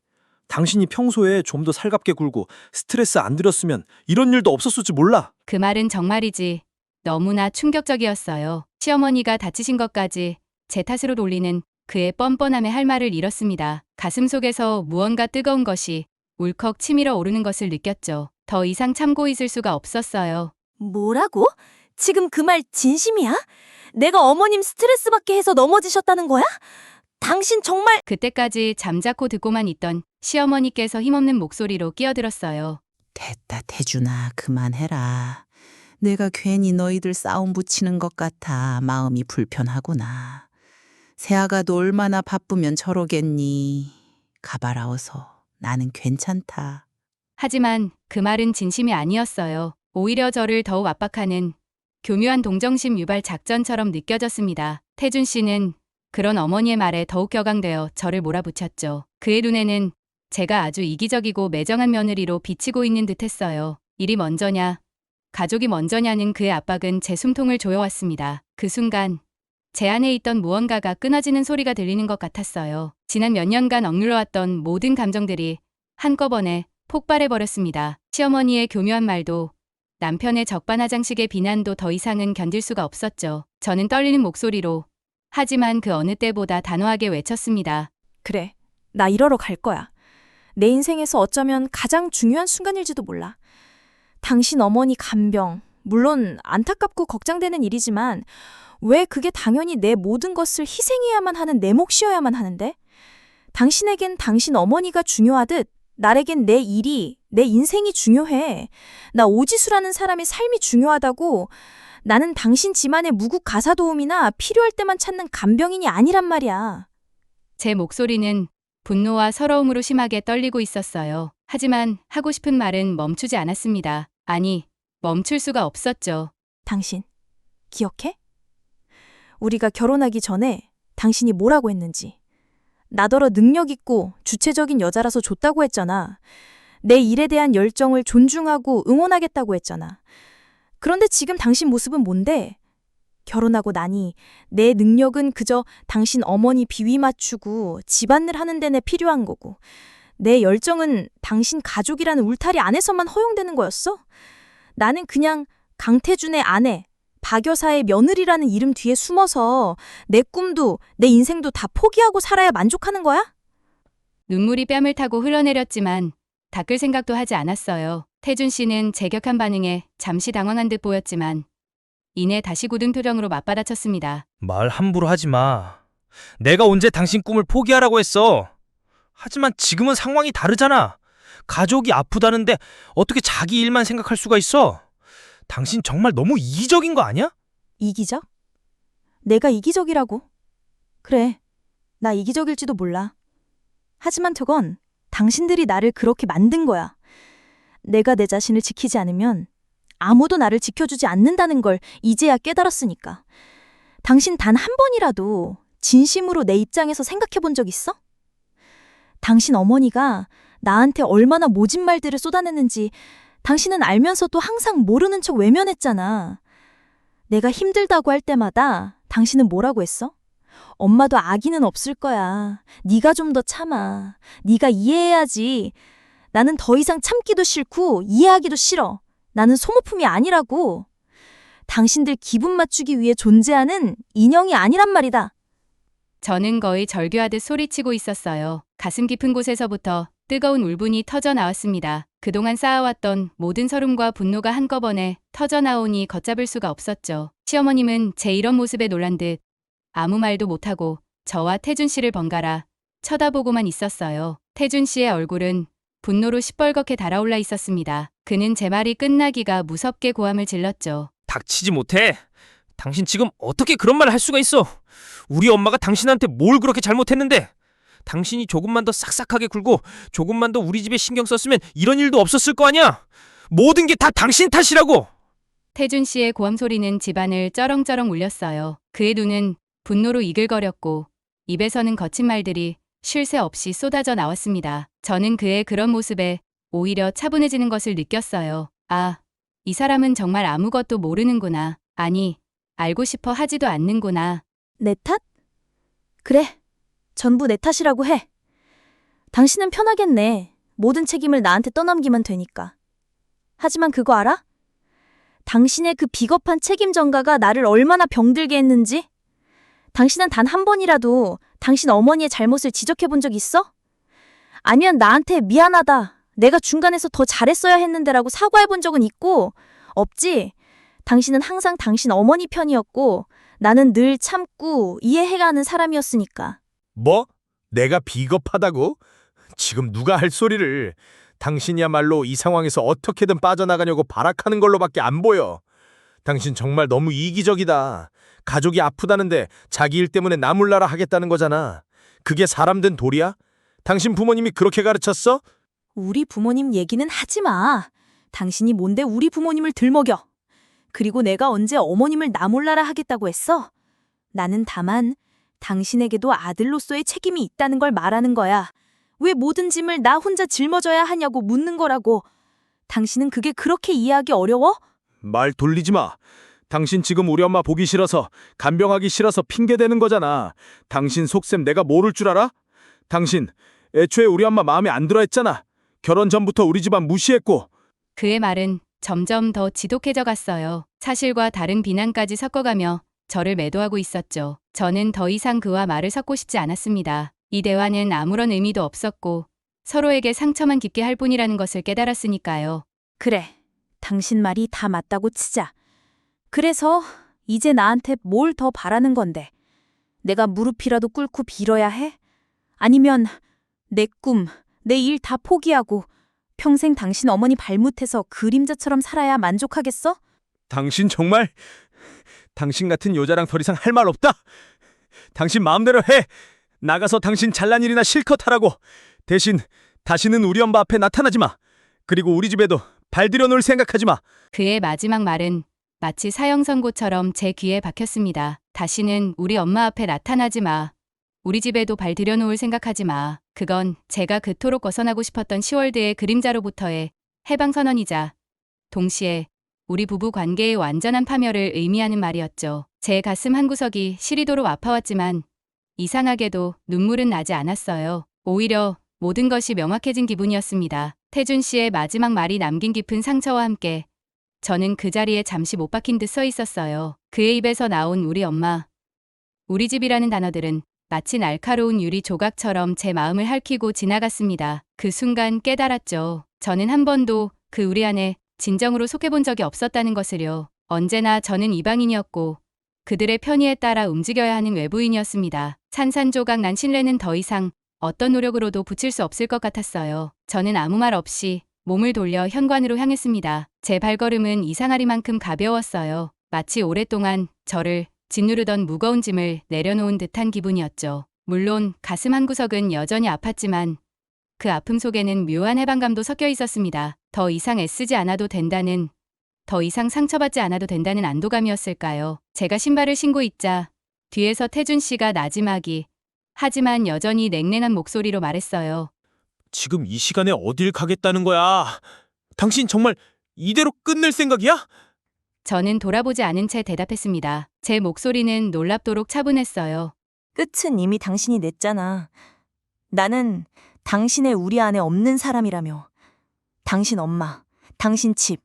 당신이 평소에 좀 더 살갑게 굴고 스트레스 안 들였으면 이런 일도 없었을지 몰라. 그 말은 정말이지 너무나 충격적이었어요. 시어머니가 다치신 것까지 제 탓으로 돌리는 그의 뻔뻔함에 할 말을 잃었습니다. 가슴 속에서 무언가 뜨거운 것이 울컥 치밀어 오르는 것을 느꼈죠. 더 이상 참고 있을 수가 없었어요. 뭐라고? 지금 그 말 진심이야? 내가 어머님 스트레스 받게 해서 넘어지셨다는 거야? 당신 정말... 그때까지 잠자코 듣고만 있던 시어머니께서 힘없는 목소리로 끼어들었어요. 됐다, 태준아. 그만해라. 내가 괜히 너희들 싸움 붙이는 것 같아 마음이 불편하구나. 새아가도 얼마나 바쁘면 저러겠니. 가봐라 어서. 나는 괜찮다. 하지만 그 말은 진심이 아니었어요. 오히려 저를 더욱 압박하는 교묘한 동정심 유발 작전처럼 느껴졌습니다. 태준 씨는 그런 어머니의 말에 더욱 격앙되어 저를 몰아붙였죠. 그의 눈에는 제가 아주 이기적이고 매정한 며느리로 비치고 있는 듯했어요. 일이 먼저냐, 가족이 먼저냐는 그의 압박은 제 숨통을 조여왔습니다. 그 순간 제 안에 있던 무언가가 끊어지는 소리가 들리는 것 같았어요. 지난 몇 년간 억눌러왔던 모든 감정들이 한꺼번에 폭발해버렸습니다. 시어머니의 교묘한 말도 남편의 적반하장식의 비난도 더 이상은 견딜 수가 없었죠. 저는 떨리는 목소리로 하지만 그 어느 때보다 단호하게 외쳤습니다. 그래, 나 이러러 갈 거야. 내 인생에서 어쩌면 가장 중요한 순간일지도 몰라. 당신 어머니 간병, 물론 안타깝고 걱정되는 일이지만 왜 그게 당연히 내 모든 것을 희생해야만 하는 내 몫이어야만 하는데? 당신에겐 당신 어머니가 중요하듯 나에겐 내 일이, 내 인생이 중요해. 나 오지수라는 사람의 삶이 중요하다고. 나는 당신 집안의 무국 가사 도우미나 필요할 때만 찾는 간병인이 아니란 말이야. 제 목소리는 분노와 서러움으로 심하게 떨리고 있었어요. 하지만 하고 싶은 말은 멈추지 않았습니다. 아니, 멈출 수가 없었죠. 당신, 기억해? 우리가 결혼하기 전에 당신이 뭐라고 했는지. 나더러 능력 있고 주체적인 여자라서 좋다고 했잖아. 내 일에 대한 열정을 존중하고 응원하겠다고 했잖아. 그런데 지금 당신 모습은 뭔데? 결혼하고 나니 내 능력은 그저 당신 어머니 비위 맞추고 집안일 하는 데내 필요한 거고 내 열정은 당신 가족이라는 울타리 안에서만 허용되는 거였어? 나는 그냥 강태준의 아내, 박 여사의 며느리라는 이름 뒤에 숨어서 내 꿈도 내 인생도 다 포기하고 살아야 만족하는 거야? 눈물이 뺨을 타고 흘러내렸지만 닦을 생각도 하지 않았어요. 태준 씨는 제 격한 반응에 잠시 당황한 듯 보였지만 이내 다시 굳은 표정으로 맞받아쳤습니다. 말 함부로 하지 마. 내가 언제 당신 꿈을 포기하라고 했어. 하지만 지금은 상황이 다르잖아. 가족이 아프다는데 어떻게 자기 일만 생각할 수가 있어? 당신 정말 너무 이기적인 거 아니야? 이기적? 내가 이기적이라고? 그래, 나 이기적일지도 몰라. 하지만 저건 당신들이 나를 그렇게 만든 거야. 내가 내 자신을 지키지 않으면 아무도 나를 지켜주지 않는다는 걸 이제야 깨달았으니까. 당신 단 한 번이라도 진심으로 내 입장에서 생각해 본 적 있어? 당신 어머니가 나한테 얼마나 모진 말들을 쏟아냈는지 당신은 알면서도 항상 모르는 척 외면했잖아. 내가 힘들다고 할 때마다 당신은 뭐라고 했어? 엄마도 아기는 없을 거야. 네가 좀 더 참아. 네가 이해해야지. 나는 더 이상 참기도 싫고 이해하기도 싫어. 나는 소모품이 아니라고. 당신들 기분 맞추기 위해 존재하는 인형이 아니란 말이다. 저는 거의 절규하듯 소리치고 있었어요. 가슴 깊은 곳에서부터 뜨거운 울분이 터져 나왔습니다. 그동안 쌓아왔던 모든 서름과 분노가 한꺼번에 터져 나오니 걷잡을 수가 없었죠. 시어머님은 제 이런 모습에 놀란 듯 아무 말도 못하고 저와 태준 씨를 번갈아 쳐다보고만 있었어요. 태준 씨의 얼굴은 분노로 시뻘겋게 달아올라 있었습니다. 그는 제 말이 끝나기가 무섭게 고함을 질렀죠. 닥치지 못해. 당신 지금 어떻게 그런 말을 할 수가 있어? 우리 엄마가 당신한테 뭘 그렇게 잘못했는데? 당신이 조금만 더 싹싹하게 굴고 조금만 더 우리 집에 신경 썼으면 이런 일도 없었을 거 아니야? 모든 게 다 당신 탓이라고! 태준 씨의 고함 소리는 집안을 쩌렁쩌렁 울렸어요. 그의 눈은 분노로 이글거렸고 입에서는 거친 말들이 쉴 새 없이 쏟아져 나왔습니다. 저는 그의 그런 모습에 오히려 차분해지는 것을 느꼈어요. 아, 이 사람은 정말 아무것도 모르는구나. 아니, 알고 싶어 하지도 않는구나. 내 탓? 그래. 전부 내 탓이라고 해. 당신은 편하겠네. 모든 책임을 나한테 떠넘기면 되니까. 하지만 그거 알아? 당신의 그 비겁한 책임 전가가 나를 얼마나 병들게 했는지? 당신은 단 한 번이라도 당신 어머니의 잘못을 지적해 본 적 있어? 아니면 나한테 미안하다. 내가 중간에서 더 잘했어야 했는데라고 사과해 본 적은 있고, 없지? 당신은 항상 당신 어머니 편이었고, 나는 늘 참고 이해해가는 사람이었으니까. 뭐? 내가 비겁하다고? 지금 누가 할 소리를. 당신이야말로 이 상황에서 어떻게든 빠져나가려고 발악하는 걸로밖에 안 보여. 당신 정말 너무 이기적이다. 가족이 아프다는데 자기 일 때문에 나몰라라 하겠다는 거잖아. 그게 사람 된 도리야? 당신 부모님이 그렇게 가르쳤어? 우리 부모님 얘기는 하지 마. 당신이 뭔데 우리 부모님을 들먹여. 그리고 내가 언제 어머님을 나몰라라 하겠다고 했어? 나는 다만 당신에게도 아들로서의 책임이 있다는 걸 말하는 거야. 왜 모든 짐을 나 혼자 짊어져야 하냐고 묻는 거라고. 당신은 그게 그렇게 이해하기 어려워? 말 돌리지 마. 당신 지금 우리 엄마 보기 싫어서 간병하기 싫어서 핑계대는 거잖아. 당신 속셈 내가 모를 줄 알아? 당신 애초에 우리 엄마 마음에 안 들어 했잖아. 결혼 전부터 우리 집안 무시했고. 그의 말은 점점 더 지독해져 갔어요. 사실과 다른 비난까지 섞어가며 저를 매도하고 있었죠. 저는 더 이상 그와 말을 섞고 싶지 않았습니다. 이 대화는 아무런 의미도 없었고 서로에게 상처만 깊게 할 뿐이라는 것을 깨달았으니까요. 그래. 당신 말이 다 맞다고 치자. 그래서 이제 나한테 뭘 더 바라는 건데? 내가 무릎이라도 꿇고 빌어야 해? 아니면 내 꿈, 내 일 다 포기하고 평생 당신 어머니 발밑에서 그림자처럼 살아야 만족하겠어? 당신 정말 당신 같은 여자랑 더 이상 할 말 없다. 당신 마음대로 해. 나가서 당신 잘난 일이나 실컷 하라고. 대신 다시는 우리 엄마 앞에 나타나지 마. 그리고 우리 집에도 발들여 놓을 생각하지 마. 그의 마지막 말은 마치 사형 선고처럼 제 귀에 박혔습니다. 다시는 우리 엄마 앞에 나타나지 마. 우리 집에도 발 들여놓을 생각하지 마. 그건 제가 그토록 벗어나고 싶었던 시월드의 그림자로부터의 해방선언이자 동시에 우리 부부 관계의 완전한 파멸을 의미하는 말이었죠. 제 가슴 한구석이 시리도록 아파왔지만 이상하게도 눈물은 나지 않았어요. 오히려 모든 것이 명확해진 기분이었습니다. 태준 씨의 마지막 말이 남긴 깊은 상처와 함께 저는 그 자리에 잠시 못 박힌 듯 서 있었어요. 그의 입에서 나온 우리 엄마, 우리 집이라는 단어들은 마치 날카로운 유리 조각처럼 제 마음을 핥히고 지나갔습니다. 그 순간 깨달았죠. 저는 한 번도 그 우리 안에 진정으로 속해본 적이 없었다는 것을요. 언제나 저는 이방인이었고 그들의 편의에 따라 움직여야 하는 외부인이었습니다. 산산조각 난 신뢰는 더 이상 어떤 노력으로도 붙일 수 없을 것 같았어요. 저는 아무 말 없이 몸을 돌려 현관으로 향했습니다. 제 발걸음은 이상하리만큼 가벼웠어요. 마치 오랫동안 저를 짓누르던 무거운 짐을 내려놓은 듯한 기분이었죠. 물론 가슴 한구석은 여전히 아팠지만 그 아픔 속에는 묘한 해방감도 섞여 있었습니다. 더 이상 애쓰지 않아도 된다는, 더 이상 상처받지 않아도 된다는 안도감이었을까요? 제가 신발을 신고 있자 뒤에서 태준 씨가 나지막이 하지만 여전히 냉랭한 목소리로 말했어요. 지금 이 시간에 어딜 가겠다는 거야? 당신 정말 이대로 끝낼 생각이야? 저는 돌아보지 않은 채 대답했습니다. 제 목소리는 놀랍도록 차분했어요. 끝은 이미 당신이 냈잖아. 나는 당신의 우리 안에 없는 사람이라며. 당신 엄마, 당신 집,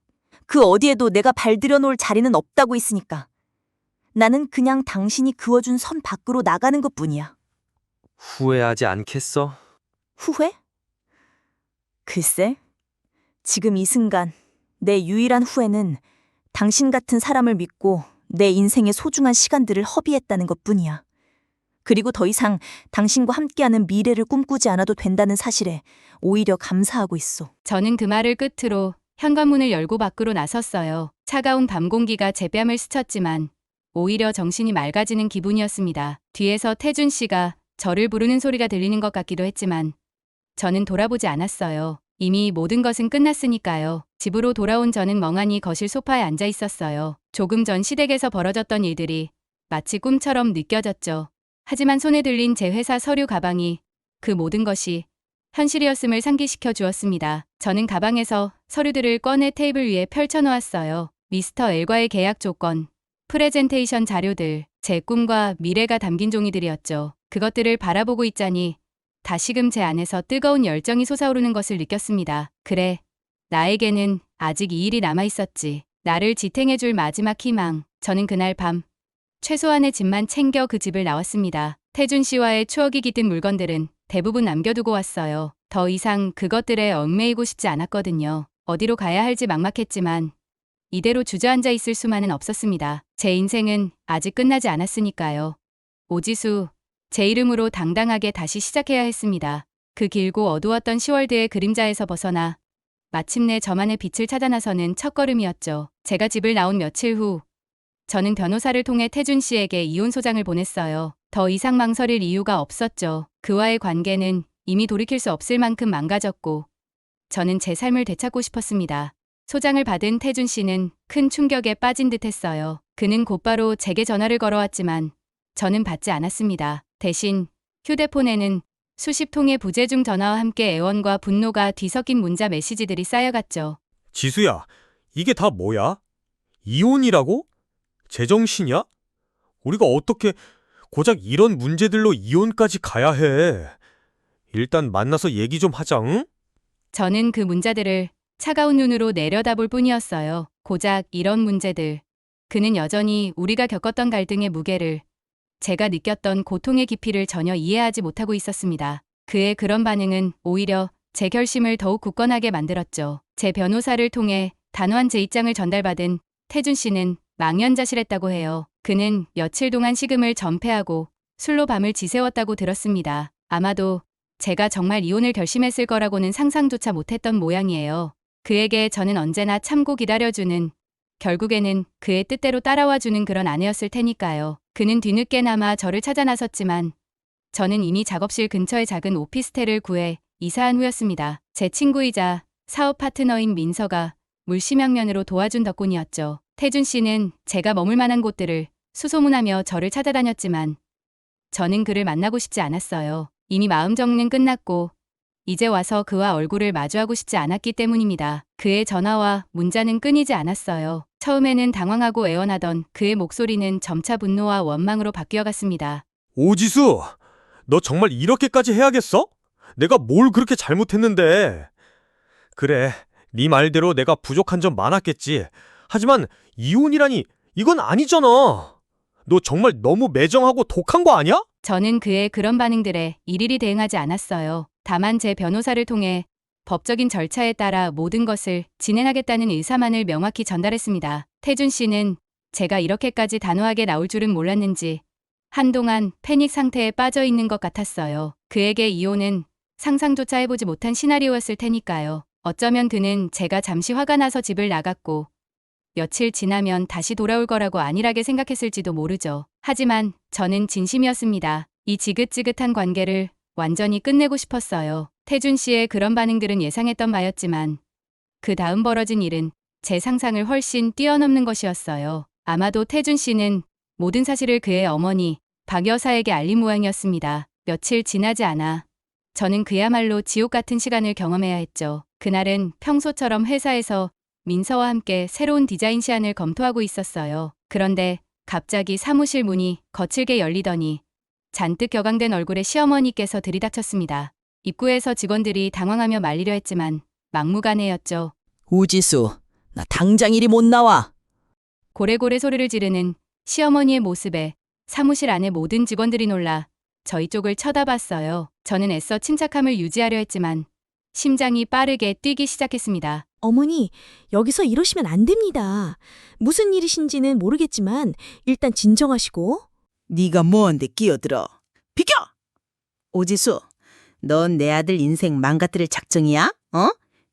그 어디에도 내가 발들여 놓을 자리는 없다고 했으니까. 나는 그냥 당신이 그어준 선 밖으로 나가는 것뿐이야. 후회하지 않겠어? 후회? 글쎄, 지금 이 순간 내 유일한 후회는 당신 같은 사람을 믿고 내 인생의 소중한 시간들을 허비했다는 것뿐이야. 그리고 더 이상 당신과 함께하는 미래를 꿈꾸지 않아도 된다는 사실에 오히려 감사하고 있어. 저는 그 말을 끝으로 현관문을 열고 밖으로 나섰어요. 차가운 밤 공기가 제 뺨을 스쳤지만 오히려 정신이 맑아지는 기분이었습니다. 뒤에서 태준 씨가 저를 부르는 소리가 들리는 것 같기도 했지만 저는 돌아보지 않았어요. 이미 모든 것은 끝났으니까요. 집으로 돌아온 저는 멍하니 거실 소파에 앉아 있었어요. 조금 전 시댁에서 벌어졌던 일들이 마치 꿈처럼 느껴졌죠. 하지만 손에 들린 제 회사 서류 가방이 그 모든 것이 현실이었음을 상기시켜 주었습니다. 저는 가방에서 서류들을 꺼내 테이블 위에 펼쳐놓았어요. 미스터 L과의 계약 조건, 프레젠테이션 자료들, 제 꿈과 미래가 담긴 종이들이었죠. 그것들을 바라보고 있자니 다시금 제 안에서 뜨거운 열정이 솟아오르는 것을 느꼈습니다. 그래, 나에게는 아직 이 일이 남아있었지. 나를 지탱해줄 마지막 희망. 저는 그날 밤 최소한의 짐만 챙겨 그 집을 나왔습니다. 태준 씨와의 추억이 깃든 물건들은 대부분 남겨두고 왔어요. 더 이상 그것들에 얽매이고 싶지 않았거든요. 어디로 가야 할지 막막했지만 이대로 주저앉아 있을 수만은 없었습니다. 제 인생은 아직 끝나지 않았으니까요. 오지수, 제 이름으로 당당하게 다시 시작해야 했습니다. 그 길고 어두웠던 10월드의 그림자에서 벗어나 마침내 저만의 빛을 찾아 나서는 첫걸음이었죠. 제가 집을 나온 며칠 후 저는 변호사를 통해 태준 씨에게 이혼 소장을 보냈어요. 더 이상 망설일 이유가 없었죠. 그와의 관계는 이미 돌이킬 수 없을 만큼 망가졌고 저는 제 삶을 되찾고 싶었습니다. 소장을 받은 태준 씨는 큰 충격에 빠진 듯했어요. 그는 곧바로 제게 전화를 걸어왔지만 저는 받지 않았습니다. 대신 휴대폰에는 수십 통의 부재중 전화와 함께 애원과 분노가 뒤섞인 문자 메시지들이 쌓여갔죠. 지수야, 이게 다 뭐야? 이혼이라고? 제정신이야? 우리가 어떻게 고작 이런 문제들로 이혼까지 가야 해? 일단 만나서 얘기 좀 하자, 응? 저는 그 문자들을 차가운 눈으로 내려다볼 뿐이었어요. 고작 이런 문제들. 그는 여전히 우리가 겪었던 갈등의 무게를, 제가 느꼈던 고통의 깊이를 전혀 이해하지 못하고 있었습니다. 그의 그런 반응은 오히려 제 결심을 더욱 굳건하게 만들었죠. 제 변호사를 통해 단호한 제 입장을 전달받은 태준 씨는 망연자실했다고 해요. 그는 며칠 동안 식음을 전폐하고 술로 밤을 지새웠다고 들었습니다. 아마도 제가 정말 이혼을 결심했을 거라고는 상상조차 못했던 모양이에요. 그에게 저는 언제나 참고 기다려주는, 결국에는 그의 뜻대로 따라와주는 그런 아내였을 테니까요. 그는 뒤늦게나마 저를 찾아 나섰지만 저는 이미 작업실 근처의 작은 오피스텔을 구해 이사한 후였습니다. 제 친구이자 사업 파트너인 민서가 물심양면으로 도와준 덕분이었죠. 태준 씨는 제가 머물 만한 곳들을 수소문하며 저를 찾아다녔지만 저는 그를 만나고 싶지 않았어요. 이미 마음 정리는 끝났고 이제 와서 그와 얼굴을 마주하고 싶지 않았기 때문입니다. 그의 전화와 문자는 끊이지 않았어요. 처음에는 당황하고 애원하던 그의 목소리는 점차 분노와 원망으로 바뀌어갔습니다. 오지수, 너 정말 이렇게까지 해야겠어? 내가 뭘 그렇게 잘못했는데. 그래, 네 말대로 내가 부족한 점 많았겠지. 하지만 이혼이라니 이건 아니잖아. 너 정말 너무 매정하고 독한 거 아니야? 저는 그의 그런 반응들에 일일이 대응하지 않았어요. 다만 제 변호사를 통해 법적인 절차에 따라 모든 것을 진행하겠다는 의사만을 명확히 전달했습니다. 태준 씨는 제가 이렇게까지 단호하게 나올 줄은 몰랐는지 한동안 패닉 상태에 빠져 있는 것 같았어요. 그에게 이혼은 상상조차 해보지 못한 시나리오였을 테니까요. 어쩌면 그는 제가 잠시 화가 나서 집을 나갔고 며칠 지나면 다시 돌아올 거라고 안일하게 생각했을지도 모르죠. 하지만 저는 진심이었습니다. 이 지긋지긋한 관계를 완전히 끝내고 싶었어요. 태준 씨의 그런 반응들은 예상했던 바였지만 그 다음 벌어진 일은 제 상상을 훨씬 뛰어넘는 것이었어요. 아마도 태준 씨는 모든 사실을 그의 어머니 박 여사에게 알린 모양이었습니다. 며칠 지나지 않아 저는 그야말로 지옥 같은 시간을 경험해야 했죠. 그날은 평소처럼 회사에서 민서와 함께 새로운 디자인 시안을 검토하고 있었어요. 그런데 갑자기 사무실 문이 거칠게 열리더니 잔뜩 격앙된 얼굴에 시어머니께서 들이닥쳤습니다. 입구에서 직원들이 당황하며 말리려 했지만 막무가내였죠. 오지수, 나 당장 이리 못 나와. 고래고래 소리를 지르는 시어머니의 모습에 사무실 안의 모든 직원들이 놀라 저희 쪽을 쳐다봤어요. 저는 애써 침착함을 유지하려 했지만 심장이 빠르게 뛰기 시작했습니다. 어머니, 여기서 이러시면 안 됩니다. 무슨 일이신지는 모르겠지만 일단 진정하시고. 네가 뭔데 끼어들어. 비켜! 오지수, 넌 내 아들 인생 망가뜨릴 작정이야? 어?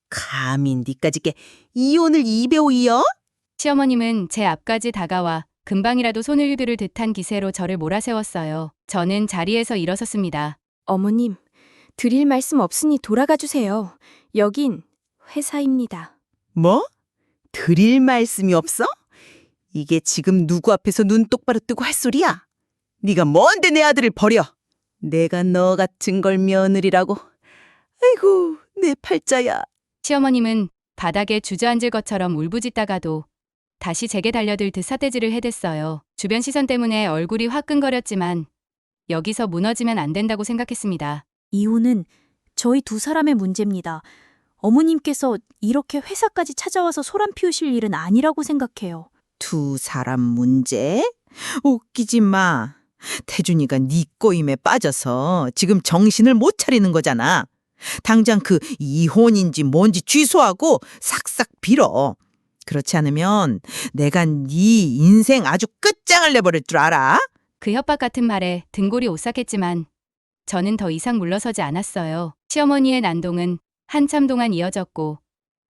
감히 니까짓게 이혼을 입에 오이어? 시어머님은 제 앞까지 다가와 금방이라도 손을 휘두를 듯한 기세로 저를 몰아세웠어요. 저는 자리에서 일어섰습니다. 어머님, 드릴 말씀 없으니 돌아가 주세요. 여긴 회사입니다. 뭐? 드릴 말씀이 없어? 이게 지금 누구 앞에서 눈 똑바로 뜨고 할 소리야? 네가 뭔데 내 아들을 버려? 내가 너 같은 걸 며느리라고? 아이고, 내 팔자야. 시어머님은 바닥에 주저앉을 것처럼 울부짖다가도 다시 제게 달려들 듯 삿대질을 해댔어요. 주변 시선 때문에 얼굴이 화끈거렸지만 여기서 무너지면 안 된다고 생각했습니다. 이혼은 저희 두 사람의 문제입니다. 어머님께서 이렇게 회사까지 찾아와서 소란 피우실 일은 아니라고 생각해요. 두 사람 문제? 웃기지 마. 태준이가 네 꼬임에 빠져서 지금 정신을 못 차리는 거잖아. 당장 그 이혼인지 뭔지 취소하고 싹싹 빌어. 그렇지 않으면 내가 네 인생 아주 끝장을 내버릴 줄 알아? 그 협박 같은 말에 등골이 오싹했지만 저는 더 이상 물러서지 않았어요. 시어머니의 난동은 한참 동안 이어졌고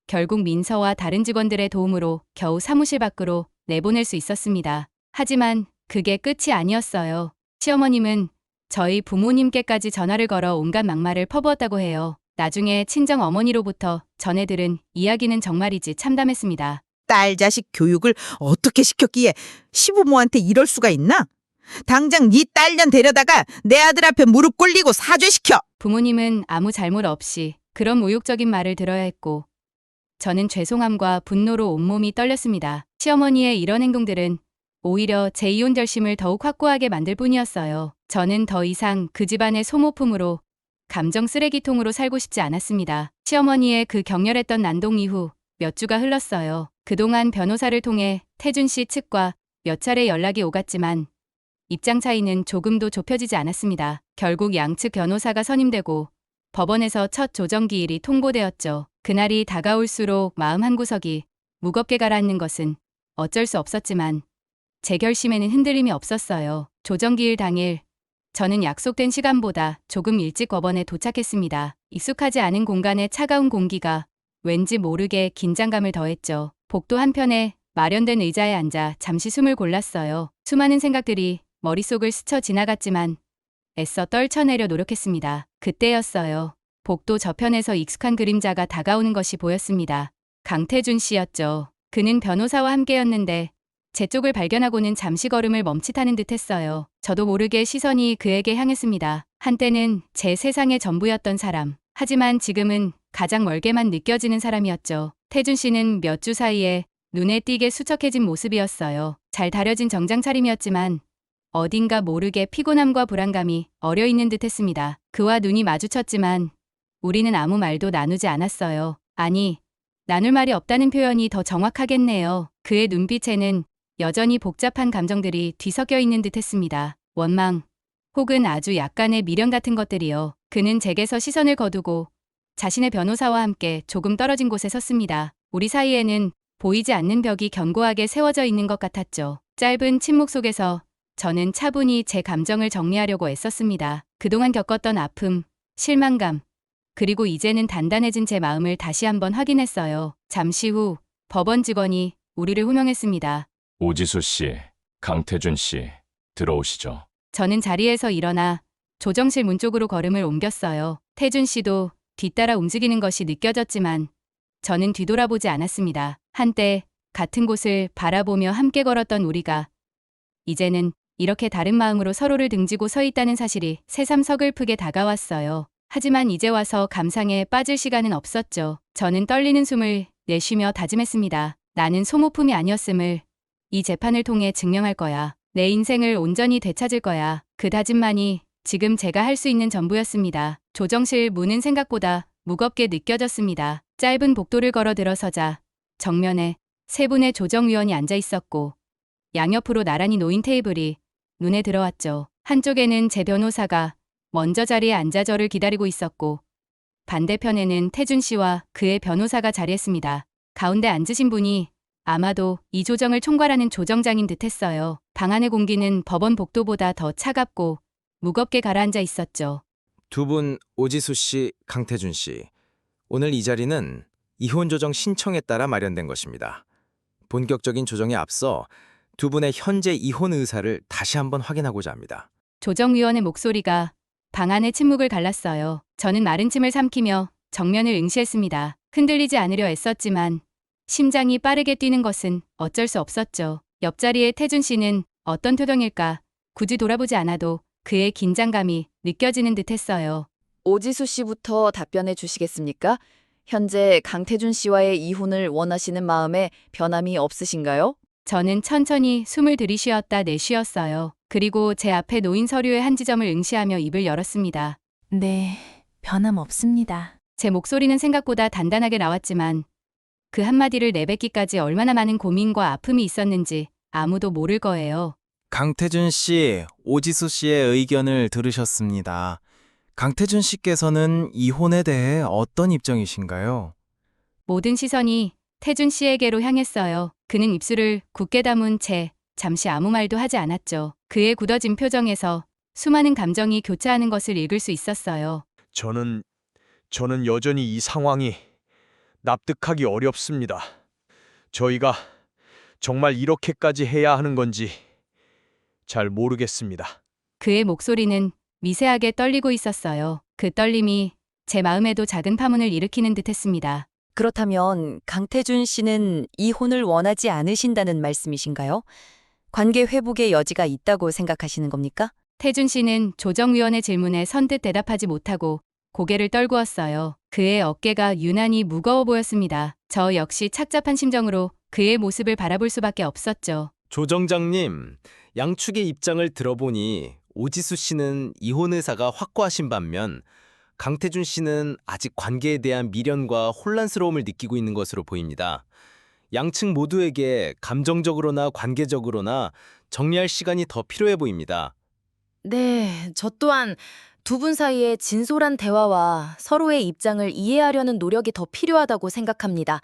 결국 민서와 다른 직원들의 도움으로 겨우 사무실 밖으로 내보낼 수 있었습니다. 하지만 그게 끝이 아니었어요. 시어머님은 저희 부모님께까지 전화를 걸어 온갖 막말을 퍼부었다고 해요. 나중에 친정 어머니로부터 전해 들은 이야기는 정말이지 참담했습니다. 딸 자식 교육을 어떻게 시켰기에 시부모한테 이럴 수가 있나? 당장 네 딸년 데려다가 내 아들 앞에 무릎 꿇리고 사죄시켜. 부모님은 아무 잘못 없이 그런 모욕적인 말을 들어야 했고 저는 죄송함과 분노로 온몸이 떨렸습니다. 시어머니의 이런 행동들은 오히려 제 이혼 결심을 더욱 확고하게 만들 뿐이었어요. 저는 더 이상 그 집안의 소모품으로 감정 쓰레기통으로 살고 싶지 않았습니다. 시어머니의 그 격렬했던 난동 이후 몇 주가 흘렀어요. 그동안 변호사를 통해 태준 씨 측과 몇 차례 연락이 오갔지만 입장 차이는 조금도 좁혀지지 않았습니다. 결국 양측 변호사가 선임되고 법원에서 첫 조정기일이 통보되었죠. 그날이 다가올수록 마음 한구석이 무겁게 가라앉는 것은 어쩔 수 없었지만 제 결심에는 흔들림이 없었어요. 조정기일 당일 저는 약속된 시간보다 조금 일찍 법원에 도착했습니다. 익숙하지 않은 공간의 차가운 공기가 왠지 모르게 긴장감을 더했죠. 복도 한편에 마련된 의자에 앉아 잠시 숨을 골랐어요. 수많은 생각들이 머릿속을 스쳐 지나갔지만 애써 떨쳐내려 노력했습니다. 그때였어요. 복도 저편에서 익숙한 그림자가 다가오는 것이 보였습니다. 강태준 씨였죠. 그는 변호사와 함께였는데 제 쪽을 발견하고는 잠시 걸음을 멈칫하는 듯했어요. 저도 모르게 시선이 그에게 향했습니다. 한때는 제 세상의 전부였던 사람. 하지만 지금은 가장 멀게만 느껴지는 사람이었죠. 태준 씨는 몇 주 사이에 눈에 띄게 수척해진 모습이었어요. 잘 다려진 정장 차림이었지만 어딘가 모르게 피곤함과 불안감이 어려있는 듯했습니다. 그와 눈이 마주쳤지만 우리는 아무 말도 나누지 않았어요. 아니, 나눌 말이 없다는 표현이 더 정확하겠네요. 그의 눈빛에는 여전히 복잡한 감정들이 뒤섞여 있는 듯했습니다. 원망, 혹은 아주 약간의 미련 같은 것들이요. 그는 제게서 시선을 거두고 자신의 변호사와 함께 조금 떨어진 곳에 섰습니다. 우리 사이에는 보이지 않는 벽이 견고하게 세워져 있는 것 같았죠. 짧은 침묵 속에서 저는 차분히 제 감정을 정리하려고 애썼습니다. 그동안 겪었던 아픔, 실망감, 그리고 이제는 단단해진 제 마음을 다시 한번 확인했어요. 잠시 후 법원 직원이 우리를 호명했습니다. 오지수 씨, 강태준 씨, 들어오시죠. 저는 자리에서 일어나 조정실 문 쪽으로 걸음을 옮겼어요. 태준 씨도 뒤따라 움직이는 것이 느껴졌지만 저는 뒤돌아보지 않았습니다. 한때 같은 곳을 바라보며 함께 걸었던 우리가 이제는 이렇게 다른 마음으로 서로를 등지고 서 있다는 사실이 새삼 서글프게 다가왔어요. 하지만 이제 와서 감상에 빠질 시간은 없었죠. 저는 떨리는 숨을 내쉬며 다짐했습니다. 나는 소모품이 아니었음을 이 재판을 통해 증명할 거야. 내 인생을 온전히 되찾을 거야. 그 다짐만이 지금 제가 할 수 있는 전부였습니다. 조정실 문은 생각보다 무겁게 느껴졌습니다. 짧은 복도를 걸어 들어서자 정면에 세 분의 조정위원이 앉아 있었고 양옆으로 나란히 놓인 테이블이 눈에 들어왔죠. 한쪽에는 제 변호사가 먼저 자리에 앉아 저를 기다리고 있었고 반대편에는 태준 씨와 그의 변호사가 자리했습니다. 가운데 앉으신 분이 아마도 이 조정을 총괄하는 조정장인 듯했어요. 방 안의 공기는 법원 복도보다 더 차갑고 무겁게 가라앉아 있었죠. 두 분 오지수 씨, 강태준 씨. 오늘 이 자리는 이혼 조정 신청에 따라 마련된 것입니다. 본격적인 조정에 앞서 두 분의 현재 이혼 의사를 다시 한번 확인하고자 합니다. 조정위원의 목소리가 방 안의 침묵을 갈랐어요. 저는 마른 침을 삼키며 정면을 응시했습니다. 흔들리지 않으려 애썼지만 심장이 빠르게 뛰는 것은 어쩔 수 없었죠. 옆자리의 태준 씨는 어떤 표정일까? 굳이 돌아보지 않아도 그의 긴장감이 느껴지는 듯 했어요. 오지수 씨부터 답변해 주시겠습니까? 현재 강태준 씨와의 이혼을 원하시는 마음에 변함이 없으신가요? 저는 천천히 숨을 들이쉬었다 내쉬었어요. 그리고 제 앞에 놓인 서류의 한 지점을 응시하며 입을 열었습니다. 네, 변함없습니다. 제 목소리는 생각보다 단단하게 나왔지만 그 한마디를 내뱉기까지 얼마나 많은 고민과 아픔이 있었는지 아무도 모를 거예요. 강태준 씨, 오지수 씨의 의견을 들으셨습니다. 강태준 씨께서는 이혼에 대해 어떤 입장이신가요? 모든 시선이 태준 씨에게로 향했어요. 그는 입술을 굳게 다문 채 잠시 아무 말도 하지 않았죠. 그의 굳어진 표정에서 수많은 감정이 교차하는 것을 읽을 수 있었어요. 저는 여전히 이 상황이 납득하기 어렵습니다. 저희가 정말 이렇게까지 해야 하는 건지 잘 모르겠습니다. 그의 목소리는 미세하게 떨리고 있었어요. 그 떨림이 제 마음에도 작은 파문을 일으키는 듯했습니다. 그렇다면 강태준 씨는 이혼을 원하지 않으신다는 말씀이신가요? 관계 회복의 여지가 있다고 생각하시는 겁니까? 태준 씨는 조정위원의 질문에 선뜻 대답하지 못하고 고개를 떨구었어요. 그의 어깨가 유난히 무거워 보였습니다. 저 역시 착잡한 심정으로 그의 모습을 바라볼 수밖에 없었죠. 조정장님, 양측의 입장을 들어보니 오지수 씨는 이혼 의사가 확고하신 반면 강태준 씨는 아직 관계에 대한 미련과 혼란스러움을 느끼고 있는 것으로 보입니다. 양측 모두에게 감정적으로나 관계적으로나 정리할 시간이 더 필요해 보입니다. 네, 저 또한 두 분 사이의 진솔한 대화와 서로의 입장을 이해하려는 노력이 더 필요하다고 생각합니다.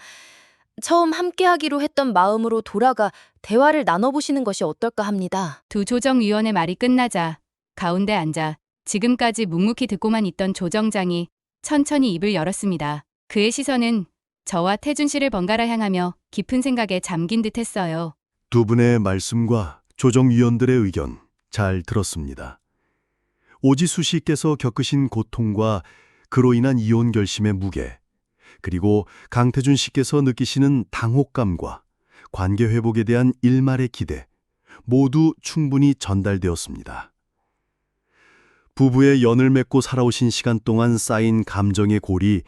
처음 함께하기로 했던 마음으로 돌아가 대화를 나눠보시는 것이 어떨까 합니다. 두 조정위원의 말이 끝나자 가운데 앉아 지금까지 묵묵히 듣고만 있던 조정장이 천천히 입을 열었습니다. 그의 시선은 저와 태준 씨를 번갈아 향하며 깊은 생각에 잠긴 듯 했어요. 두 분의 말씀과 조정위원들의 의견 잘 들었습니다. 오지수 씨께서 겪으신 고통과 그로 인한 이혼 결심의 무게, 그리고 강태준 씨께서 느끼시는 당혹감과 관계 회복에 대한 일말의 기대, 모두 충분히 전달되었습니다. 부부의 연을 맺고 살아오신 시간 동안 쌓인 감정의 골이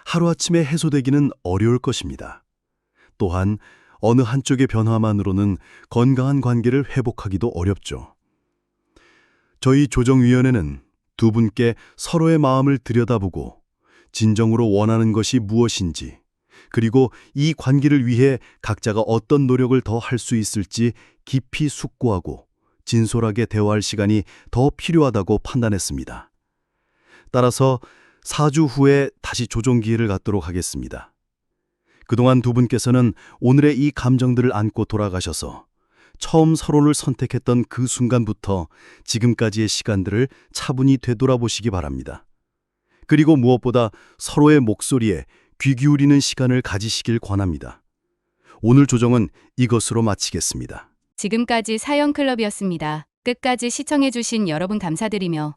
하루아침에 해소되기는 어려울 것입니다. 또한 어느 한쪽의 변화만으로는 건강한 관계를 회복하기도 어렵죠. 저희 조정위원회는 두 분께 서로의 마음을 들여다보고 진정으로 원하는 것이 무엇인지, 그리고 이 관계를 위해 각자가 어떤 노력을 더 할 수 있을지 깊이 숙고하고 진솔하게 대화할 시간이 더 필요하다고 판단했습니다. 따라서 4주 후에 다시 조정 기회를 갖도록 하겠습니다. 그동안 두 분께서는 오늘의 이 감정들을 안고 돌아가셔서 처음 서로를 선택했던 그 순간부터 지금까지의 시간들을 차분히 되돌아보시기 바랍니다. 그리고 무엇보다 서로의 목소리에 귀 기울이는 시간을 가지시길 권합니다. 오늘 조정은 이것으로 마치겠습니다. 지금까지 사연클럽이었습니다. 끝까지 시청해주신 여러분 감사드리며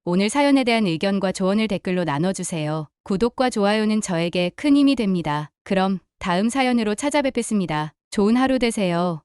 오늘 사연에 대한 의견과 조언을 댓글로 나눠주세요. 구독과 좋아요는 저에게 큰 힘이 됩니다. 그럼 다음 사연으로 찾아뵙겠습니다. 좋은 하루 되세요.